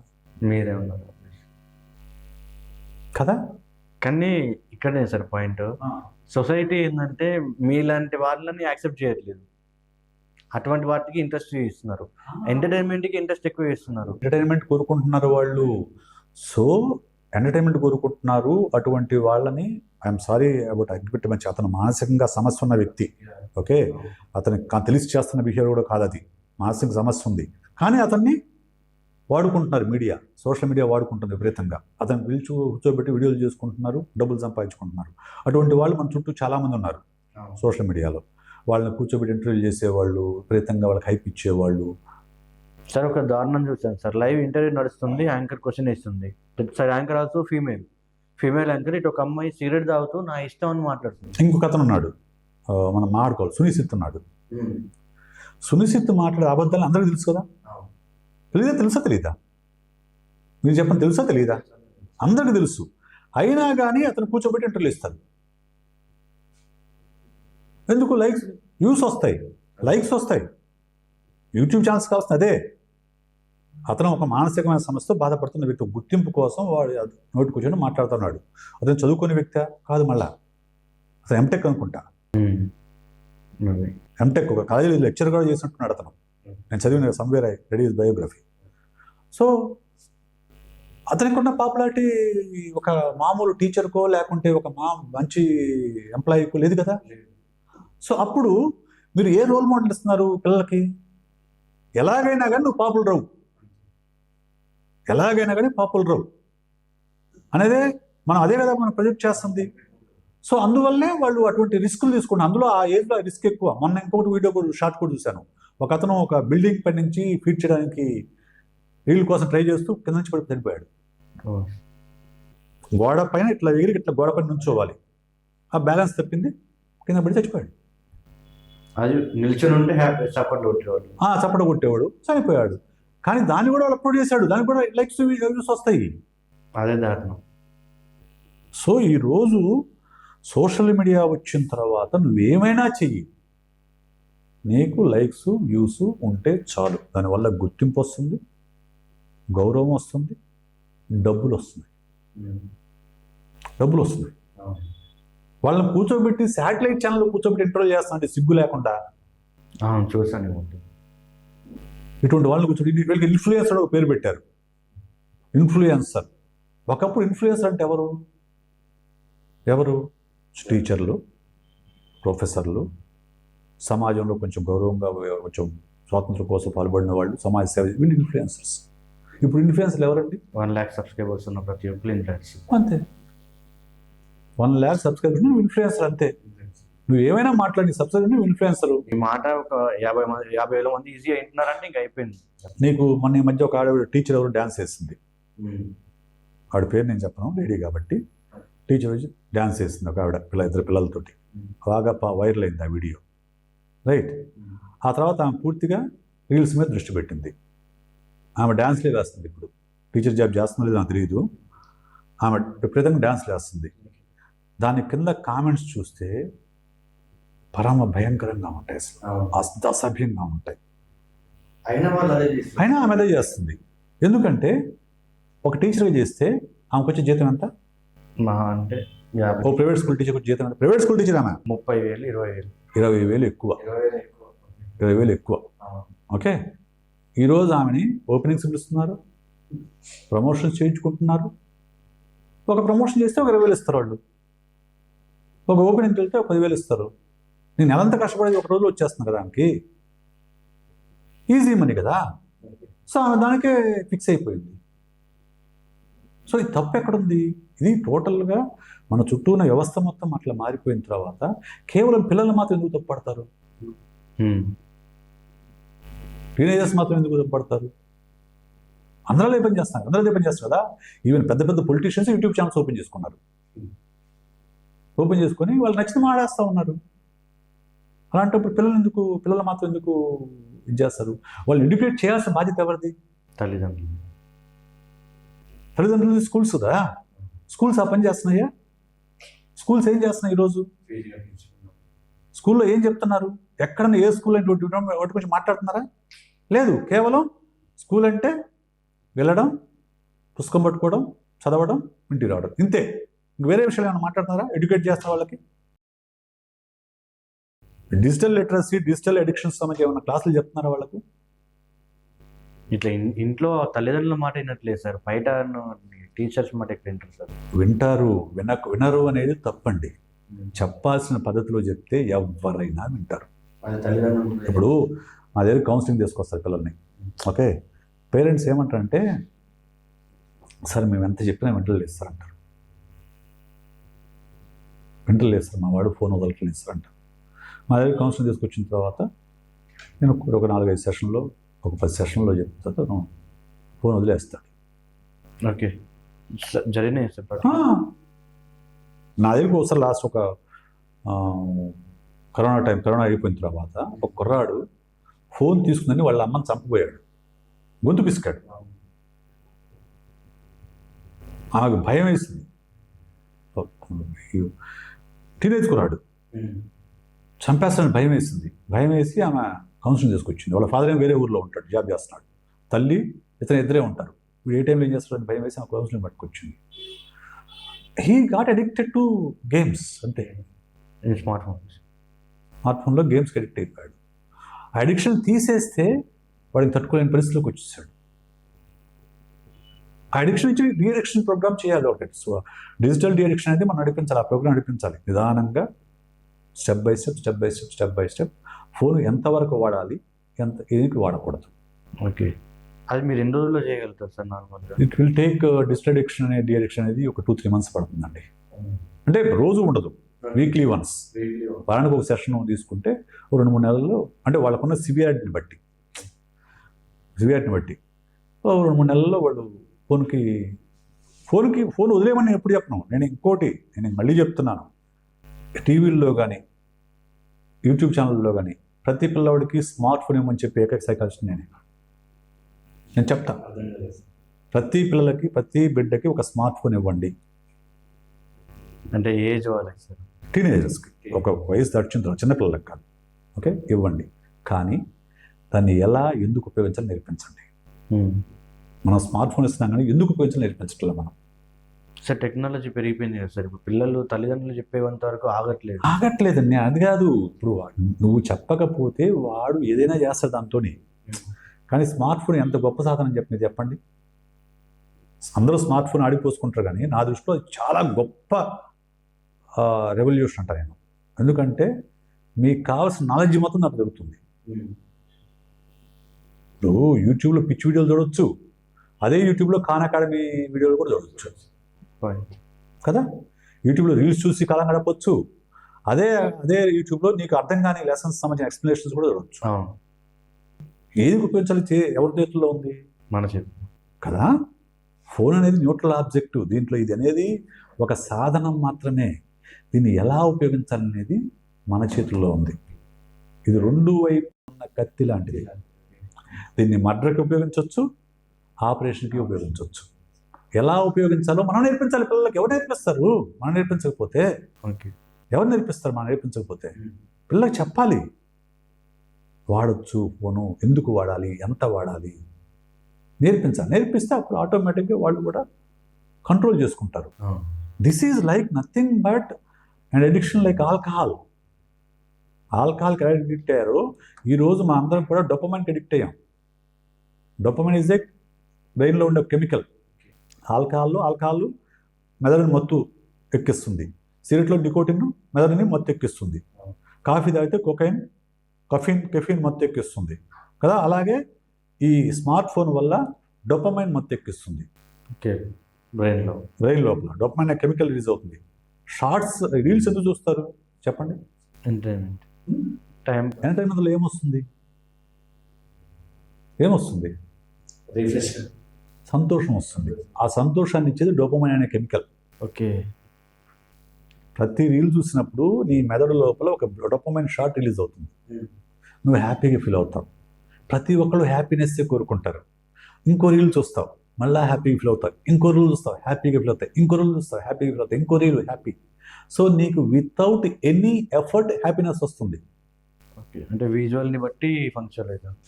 మీరే ఉన్నారు కదా. కానీ ఇక్కడే సార్ పాయింట్, సొసైటీ ఏంటంటే మీలాంటి వాళ్ళని యాక్సెప్ట్ చేయట్లేదు. అటువంటి వాటికి ఇంట్రెస్ట్ ఇస్తున్నారు, ఎంటర్టైన్మెంట్కి ఇంట్రెస్ట్ ఎక్కువ ఇస్తున్నారు. ఎంటర్టైన్మెంట్ కోరుకుంటున్నారు వాళ్ళు. సో ఎంటర్టైన్మెంట్ కోరుకుంటున్నారు. అటువంటి వాళ్ళని, ఐఎమ్ సారీ అబౌట్ అగ్గిపెట్టి మంచి, అతను మానసికంగా సమస్య ఉన్న వ్యక్తి. ఓకే, అతనికి తెలిసి చేస్తున్న బిహేవియర్ కూడా కాదు, అది మానసిక సమస్య ఉంది. కానీ అతన్ని వాడుకుంటున్నారు మీడియా, సోషల్ మీడియా వాడుకుంటుంది విపరీతంగా. అతను కూర్చోబెట్టి వీడియోలు చేసుకుంటున్నారు, డబ్బులు సంపాదించుకుంటున్నారు. అటువంటి వాళ్ళు మన చుట్టూ చాలామంది ఉన్నారు సోషల్ మీడియాలో. వాళ్ళని కూర్చోబెట్టి ఇంటర్వ్యూలు చేసేవాళ్ళు, విపరీతంగా వాళ్ళకి హైప్ ఇచ్చేవాళ్ళు. సార్ ఒక దారుణం చూసాను సార్, లైవ్ ఇంటర్వ్యూ నడుస్తుంది, యాంకర్ క్వశ్చన్ ఇస్తుంది. Sir anchor also female anchor. ఇటు ఒక అమ్మాయి సిగరెట్ తాగుతూ నా ఇష్టం అని మాట్లాడుతుంది. ఇంకొక అతను ఉన్నాడు, మనం మాట్లాడుకోవాలి, సునిసిత్ ఉన్నాడు. సునిసిత్ మాట్లాడే అబద్ధాలు అందరికీ తెలుసు కదా. తెలుసా తెలీదా? మీరు చెప్పండి, తెలుసా తెలీదా? అందరికీ తెలుసు. అయినా కానీ అతను కూర్చోబెట్టి ఇంటర్వ్యూలు ఇస్తారు. ఎందుకు? వ్యూస్ వస్తాయి, లైక్స్ వస్తాయి. యూట్యూబ్ ఛానల్స్ కావాల్సిన అదే. అతను ఒక మానసికమైన సమస్యతో బాధపడుతున్న వ్యక్తి, గుర్తింపు కోసం వాడు నోటి కూర్చొని మాట్లాడుతున్నాడు. అతను చదువుకునే వ్యక్తి కాదు, మళ్ళా అతను ఎంటెక్ అనుకుంటా. ఎంటెక్ ఒక కాలేజీలో లెక్చర్ కూడా చేసినట్టున్నాడు అతను. నేను చదివిన somewhere I read his biography. So అతనికి ఉన్న పాపులారిటీ ఒక మామూలు టీచర్కో లేకుంటే ఒక మంచి ఎంప్లాయీకో లేదు కదా. సో అప్పుడు మీరు ఏ రోల్ మోడల్ ఇస్తున్నారు పిల్లలకి? ఎలాగైనా కానీ నువ్వు పాపులర్ రావు, ఎలాగైనా కానీ పాపులర్ రావు అనేదే అదే కదా మనం ప్రొజెక్ట్ చేస్తుంది. సో అందువల్లనే వాళ్ళు అటువంటి రిస్కులు తీసుకుంటారు. అందులో ఆ ఏజ్లో రిస్క్ ఎక్కువ. మొన్న ఇంకొకటి వీడియో కూడా షార్ట్ కూడా చూశాను. ఒక అతను ఒక బిల్డింగ్ పై నుంచి ఫీడ్ చేయడానికి రీల్ కోసం ట్రై చేస్తూ కింద నుంచి పడి చనిపోయాడు. గోడ పైన ఇట్లా ఎగిరి ఇట్లా గోడ పైన నుంచోవాలి, ఆ బ్యాలెన్స్ తప్పింది, కింద పడి చచ్చిపోయాడు. అది నిల్చొని ఉంటే చప్పట్లు కొట్టేవాడు, చప్పట కొట్టేవాడు, చనిపోయాడు. కానీ దాన్ని కూడా వాళ్ళు అప్లోడ్ చేశాడు, దానికి కూడా లైక్స్ వ్యూస్ వస్తాయి. అదే దారుణం. సో ఈరోజు సోషల్ మీడియా వచ్చిన తర్వాత నువ్వేమైనా చెయ్యి, నీకు లైక్స్ వ్యూస్ ఉంటే చాలు. దానివల్ల గుర్తింపు వస్తుంది, గౌరవం వస్తుంది, డబ్బులు వస్తున్నాయి. వాళ్ళని కూర్చోబెట్టి శాటిలైట్ ఛానల్ కూర్చోబెట్టి ఇంటర్వ్యూ చేస్తానంటే సిగ్గు లేకుండా. చూసాను. ఇటువంటి వాళ్ళని కూర్చోబెట్టి వీళ్ళకి ఇన్ఫ్లుయెన్సర్ ఒక పేరు పెట్టారు, ఇన్ఫ్లుయెన్సర్. ఒకప్పుడు ఇన్ఫ్లుయెన్సర్ అంటే ఎవరు? టీచర్లు, ప్రొఫెసర్లు, సమాజంలో కొంచెం గౌరవంగా కొంచెం స్వాతంత్రం కోసం పాల్పడిన వాళ్ళు, సమాజ సేవ, వీళ్ళు ఇన్ఫ్లుయెన్సర్స్. ఇప్పుడు ఇన్ఫ్లుయెన్సర్లు ఎవరండి? 1 lakh సబ్స్క్రైబర్స్ ఉన్న ప్రతి ఒక్కరు ఇన్ఫ్లుయెన్సర్. అంతే, 1 lakh సబ్స్క్రైబర్స్ నువ్వు ఇన్ఫ్లుయెన్సర్ అంతే. నువ్వు ఏమైనా మాట్లాడి సబ్స్క్రైబర్ నువ్వు ఇన్ఫ్లుయెన్సర్. ఈ మాట ఒక 50,000 మంది ఈజీగా వింటున్నారంటే ఇంకా అయిపోయింది. నీకు మొన్న ఈ మధ్య ఒక టీచర్ ఎవరు డ్యాన్స్ వేసింది, ఆవిడ పేరు నేను చెప్పను, లేడీ కాబట్టి. టీచర్ వచ్చి డ్యాన్స్ వేసింది ఒక ఆవిడ, ఇద్దరు పిల్లలతోటి. బాగా వైరల్ అయింది ఆ వీడియో, రైట్? ఆ తర్వాత ఆమె పూర్తిగా రీల్స్ మీద దృష్టి పెట్టింది. ఆమె డ్యాన్స్లే వేస్తుంది. ఇప్పుడు టీచర్ జాబ్ చేస్తుందో లేదో నాకు తెలియదు, ఆమె విపరీతంగా డ్యాన్స్లు వేస్తుంది. దాని కింద కామెంట్స్ చూస్తే పరమ భయంకరంగా ఉంటాయి, అసలు అసభ్యంగా ఉంటాయి. అయినా ఆమె అదే చేస్తుంది. ఎందుకంటే ఒక టీచర్గా చేస్తే ఆమెకు వచ్చే జీతం ఎంత? అంటే ఓ ప్రైవేట్ స్కూల్ టీచర్ వచ్చే జీతం ఎంత? ప్రైవేట్ స్కూల్ టీచర్ ఆమె 30,000, 20,000. 20,000 ఎక్కువ, 20,000 ఎక్కువ. ఓకే, ఈరోజు ఆమెని ఓపెనింగ్స్ పిలుస్తున్నారు, ప్రమోషన్స్ చేయించుకుంటున్నారు. ఒక ప్రమోషన్ చేస్తే ఒక 20,000 ఇస్తారు వాళ్ళు, ఒక ఓపెనింగ్కి వెళ్తే ఒక 10,000 ఇస్తారు. నేను నెలంతా కష్టపడి ఒక రోజులో వచ్చేస్తున్నాను కదా, ఆమెకి ఈజీ మనీ కదా. సో ఆమె దానికే ఫిక్స్ అయిపోయింది. సో ఇది తప్పు ఎక్కడుంది? ఇది టోటల్గా మన చుట్టూ ఉన్న వ్యవస్థ మొత్తం అట్లా మారిపోయిన తర్వాత కేవలం పిల్లలు మాత్రం ఎందుకు తప్పుపడతారు? టీనేజర్స్ మాత్రం ఎందుకు తప్పుపడతారు? అందరూ అదే పని చేస్తారు కదా. ఈవెన్ పెద్ద పెద్ద పొలిటీషియన్స్ యూట్యూబ్ ఛానల్స్ ఓపెన్ చేసుకున్నారు, ఓపెన్ చేసుకొని వాళ్ళు నచ్చిన మాడేస్తూ ఉన్నారు. అలాంటప్పుడు పిల్లలు మాత్రం ఎందుకు ఇది చేస్తారు? వాళ్ళు ఎడ్యుకేట్ చేయాల్సిన బాధ్యత ఎవరిది? తల్లిదండ్రులు, స్కూల్స్ కదా. స్కూల్స్ ఆ పని చేస్తున్నాయా? స్కూల్స్ ఏం చేస్తున్నాయి ఈరోజు? స్కూల్లో ఏం చెప్తున్నారు? ఎక్కడన్నా ఏ స్కూల్ అంటే వాటి గురించి మాట్లాడుతున్నారా? లేదు. కేవలం స్కూల్ అంటే వెళ్ళడం, పుస్తకం పట్టుకోవడం, చదవడం, ఇంటికి రావడం, ఇంతే. వేరే విషయాలు ఏమైనా మాట్లాడుతున్నారా? ఎడ్యుకేట్ చేస్తున్న వాళ్ళకి డిజిటల్ లిటరసీ, డిజిటల్ అడిక్షన్స్ సంబంధించి ఏమైనా క్లాసులు చెప్తున్నారా వాళ్ళకు? ఇట్లా ఇంట్లో తల్లిదండ్రుల మాట వినట్లేదు సార్, బయట టీచర్స్ మాట ఎక్కడ వింటారు సార్? వినరు అనేది తప్పండి. చెప్పాల్సిన పద్ధతిలో చెప్తే ఎవరైనా వింటారు. ఇప్పుడు మా దగ్గర కౌన్సిలింగ్ తీసుకొస్తారు పిల్లల్ని. ఓకే, పేరెంట్స్ ఏమంటారంటే, సార్ మేము ఎంత చెప్పినా వెంటలు ఇస్తారంటారు. వెంటలు వేస్తారు, మా వాడు ఫోన్ వదలట్లేదు ఇస్తారంటారు. మా దగ్గర కౌన్సిలింగ్ తీసుకొచ్చిన తర్వాత నేను ఒక 4-5 సెషన్లో, ఒక 10 సెషన్లో చెప్తా, తను ఫోన్ వదిలేస్తాడు. ఓకే, జరిగినాయి సార్. నా దగ్గరికి ఒకసారి లాస్ట్ ఒక కరోనా అయిపోయిన తర్వాత ఒక కుర్రాడు ఫోన్ తీసుకుందని వాళ్ళ అమ్మని చంపబోయాడు, గొంతు పిసికాడు. ఆమెకు భయం వేసింది. టీనేజ్ కుర్రాడు చంపేస్తాడని భయం వేసి ఆమె కౌన్సిలింగ్ తీసుకొచ్చింది. వాళ్ళ ఫాదర్ ఏమో వేరే ఊర్లో ఉంటాడు, జాబ్ చేస్తున్నాడు. తల్లి ఇద్దరే ఉంటారు. వీడు ఏ టైంలో ఏం చేస్తాడని భయం వేసి ఆమె కౌన్సిలింగ్ పట్టుకొచ్చింది. He got addicted to games. అంతే, స్మార్ట్ ఫోన్లో గేమ్స్కి అడిక్ట్ అయిపోయాడు. ఆ అడిక్షన్ తీసేస్తే వాడిని తట్టుకోలేని పరిస్థితిలోకి వచ్చేసాడు. ఆ అడిక్షన్ నుంచి డీఅడిక్షన్ ప్రోగ్రామ్ చేయాలి ఒకటి. సో డిజిటల్ డీఅడిక్షన్ అనేది మనం నడిపించాలి, ఆ ప్రోగ్రామ్ నడిపించాలి నిదానంగా, step by step, step by step, step by step. Phone ఎంతవరకు వాడాలి, ఏదికి వాడకూడదు. ఓకే. అది మీరు ఎన్ని రోజుల్లో చేయగలుగుతారు సార్ నార్మల్గా? It will take digital addiction అనే డీఅడిక్షన్ అనేది ఒక 2-3 months పడుతుందండి. అంటే రోజు ఉండదు, వీక్లీ వన్స్, వారానికి ఒక సెషన్ తీసుకుంటే 2-3 నెలల్లో, అంటే వాళ్ళకున్న సివియారిటీని బట్టి ఓ 2-3 నెలల్లో వాళ్ళు ఫోన్ వదిలేయమని నేను ఎప్పుడు చెప్పను. నేను మళ్ళీ చెప్తున్నాను, టీవీల్లో కానీ యూట్యూబ్ ఛానల్లో కానీ ప్రతి పిల్లవాడికి స్మార్ట్ ఫోన్ ఇవ్వమని చెప్పి ఏకైక సైకాలజిస్ట్ నేను చెప్తాను. ప్రతి పిల్లలకి, ప్రతి బిడ్డకి ఒక స్మార్ట్ ఫోన్ ఇవ్వండి. అంటే ఏజ్ వాళ్ళకి సార్? టీనేజర్స్కి, ఒక వయసు దాటిన తర్వాత, చిన్నపిల్లలకు కాదు. ఓకే, ఇవ్వండి. కానీ దాన్ని ఎలా, ఎందుకు ఉపయోగించాలో నేర్పించండి. మనం స్మార్ట్ ఫోన్ ఇస్తున్నాం కానీ ఎందుకు ఉపయోగించాలో నేర్పించట్లేదు మనం. సార్ టెక్నాలజీ పెరిగిపోయింది కదా సార్, ఇప్పుడు పిల్లలు తల్లిదండ్రులు చెప్పేంత వరకు ఆగట్లేదండి. అది కాదు, ఇప్పుడు నువ్వు చెప్పకపోతే వాడు ఏదైనా చేస్తాడు దాంతో. కానీ స్మార్ట్ ఫోన్ ఎంత గొప్ప సాధనం అని చెప్పి చెప్పండి. అందరూ స్మార్ట్ ఫోన్ ఆడిపోసుకుంటారు, కానీ నా దృష్టిలో చాలా గొప్ప రెవల్యూషన్ అంట నేను. ఎందుకంటే మీకు కావాల్సిన నాలెడ్జ్ మొత్తం నాకు దొరుకుతుంది. ఇప్పుడు యూట్యూబ్లో పిచ్చి వీడియోలు చూడవచ్చు, అదే యూట్యూబ్లో ఖాన్ అకాడమీ వీడియోలు కూడా చూడవచ్చు కదా. యూట్యూబ్లో రీల్స్ చూసి కాలం గడపచ్చు, అదే యూట్యూబ్లో నీకు అర్థం కాని లెసన్స్ సంబంధించిన ఎక్స్ప్లెనేషన్స్ కూడా చూడవచ్చు. ఏది ఉపయోగించాలి, ఎవరి చేతుల్లో ఉంది? మన చేతి కదా. ఫోన్ అనేది న్యూట్రల్ ఆబ్జెక్టు. దీంట్లో ఇది అనేది ఒక సాధనం మాత్రమే. దీన్ని ఎలా ఉపయోగించాలనేది మన చేతుల్లో ఉంది. ఇది 2 వైపు ఉన్న కత్తి లాంటిది. దీన్ని మర్డర్కి ఉపయోగించవచ్చు, ఆపరేషన్కి ఉపయోగించవచ్చు. ఎలా ఉపయోగించాలో మనం నేర్పించాలి పిల్లలకి. ఎవరు నేర్పిస్తారు? మనం నేర్పించకపోతే. ఎవరు నేర్పిస్తారు? మనం నేర్పించకపోతే. పిల్లలకి చెప్పాలి, వాడచ్చు ఫోను, ఎందుకు వాడాలి, ఎంత వాడాలి నేర్పించాలి. నేర్పిస్తే అప్పుడు ఆటోమేటిక్గా వాళ్ళు కూడా కంట్రోల్ చేసుకుంటారు. This is like nothing but and addiction like ఆల్కహాల్కి అడిక్ట్ అయ్యారు. ఈరోజు మా అందరం కూడా డోపమైన్కి అడిక్ట్ అయ్యాం. డోపమైన్ ఈజ్ ఏ బ్రెయిన్లో ఉండే కెమికల్. ఆల్కహాల్ మెదడుని మత్తు ఎక్కిస్తుంది. సిగరెట్లో నికోటిన్ మెదడుని మత్తు ఎక్కిస్తుంది. కాఫీ తాగితే కెఫీన్ మత్తు ఎక్కిస్తుంది కదా. అలాగే ఈ స్మార్ట్ ఫోన్ వల్ల డోపమైన్ మత్తు ఎక్కిస్తుంది. బ్రెయిన్ లోపల డోపమైన్ కెమికల్ రిలీజ్ అవుతుంది. రీల్స్ ఎందుకు చూస్తారు చెప్పండి? ఎంటర్టైన్మెంట్లో ఏమొస్తుంది? సంతోషం వస్తుంది. ఆ సంతోషాన్ని ఇచ్చేది డోపమైన్ అనే కెమికల్. ప్రతి రీల్ చూసినప్పుడు నీ మెదడు లోపల ఒక డోపమైన్ షాట్ రిలీజ్ అవుతుంది. నువ్వు హ్యాపీగా ఫీల్ అవుతావు. ప్రతి ఒక్కళ్ళు హ్యాపీనెస్సే కోరుకుంటారు. ఇంకో రీల్ చూస్తావు, మళ్ళీ హ్యాపీగా ఫీల్ అవుతావు. ఇంకో రీల్ చూస్తావు, హ్యాపీగా ఫీల్ అవుతావు. ఇంకో రీల్ చూస్తావు, హ్యాపీగా ఫీల్ అవుతావు. ఇంకో రీల్ హ్యాపీ. సో నీకు వితౌట్ ఎనీ ఎఫర్ట్ హ్యాపీనెస్ వస్తుంది. అంటే విజువల్ని బట్టి ఫంక్షన్ అవుతుంది.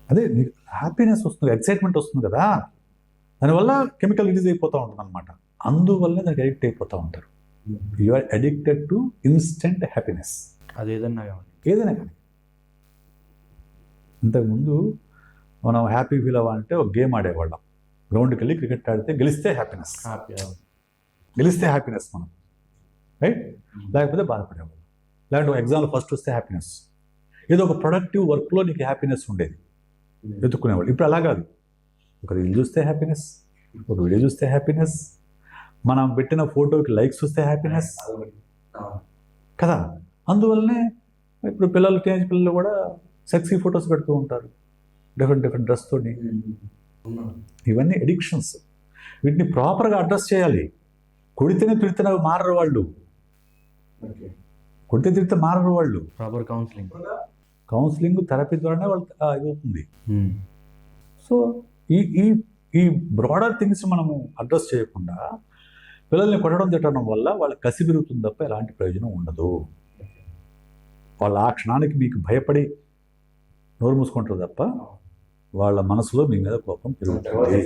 అదే నీకు హ్యాపీనెస్ వస్తుంది, ఎక్సైట్మెంట్ వస్తుంది కదా. దానివల్ల కెమికల్ రిలీజ్ అయిపోతూ ఉంటుంది అనమాట. అందువల్లే దానికి అడిక్ట్ అయిపోతూ ఉంటారు. You are addicted to instant happiness. ఏదైనా కానీ ఇంతకుముందు మనం హ్యాపీ ఫీల్ అవ్వాలంటే ఒక గేమ్ ఆడేవాళ్ళం. గ్రౌండ్కి వెళ్ళి క్రికెట్ ఆడితే గెలిస్తే హ్యాపీనెస్ మనం, రైట్? లేకపోతే బాధపడేవాళ్ళం. లేకపోతే ఎగ్జామ్లో ఫస్ట్ వస్తే హ్యాపీనెస్. ఏదో ఒక ప్రొడక్టివ్ వర్క్లో నీకు హ్యాపీనెస్ ఉండేది, వెతుక్కునేవాళ్ళు. ఇప్పుడు అలా కాదు. ఒక రీల్ చూస్తే హ్యాపీనెస్, ఒక వీడియో చూస్తే హ్యాపీనెస్, మనం పెట్టిన ఫోటోకి లైక్స్ వస్తే హ్యాపీనెస్ కదా. అందువల్లనే ఇప్పుడు టీనేజ్ పిల్లలు కూడా సెక్సీ ఫొటోస్ పెడుతూ ఉంటారు, డిఫరెంట్ డ్రెస్ తోటి. ఇవన్నీ అడిక్షన్స్. వీటిని ప్రాపర్గా అడ్రస్ చేయాలి. కొడితేనే తిడితేనే మారరు వాళ్ళు. కొడితే తిడితే మారరు వాళ్ళు. ప్రాపర్ కౌన్సిలింగ్ థెరపీ ద్వారానే వాళ్ళు ఇది అవుతుంది. సో ఈ బ్రాడర్ థింగ్స్ మనము అడ్రస్ చేయకుండా పిల్లల్ని కొట్టడం తిట్టడం వల్ల వాళ్ళ కసి పెరుగుతుంది తప్ప ఎలాంటి ప్రయోజనం ఉండదు. వాళ్ళ ఆ క్షణానికి మీకు భయపడి నోరు మూసుకుంటారు తప్ప వాళ్ళ మనసులో మీ మీద కోపం పెరుగుతుంది.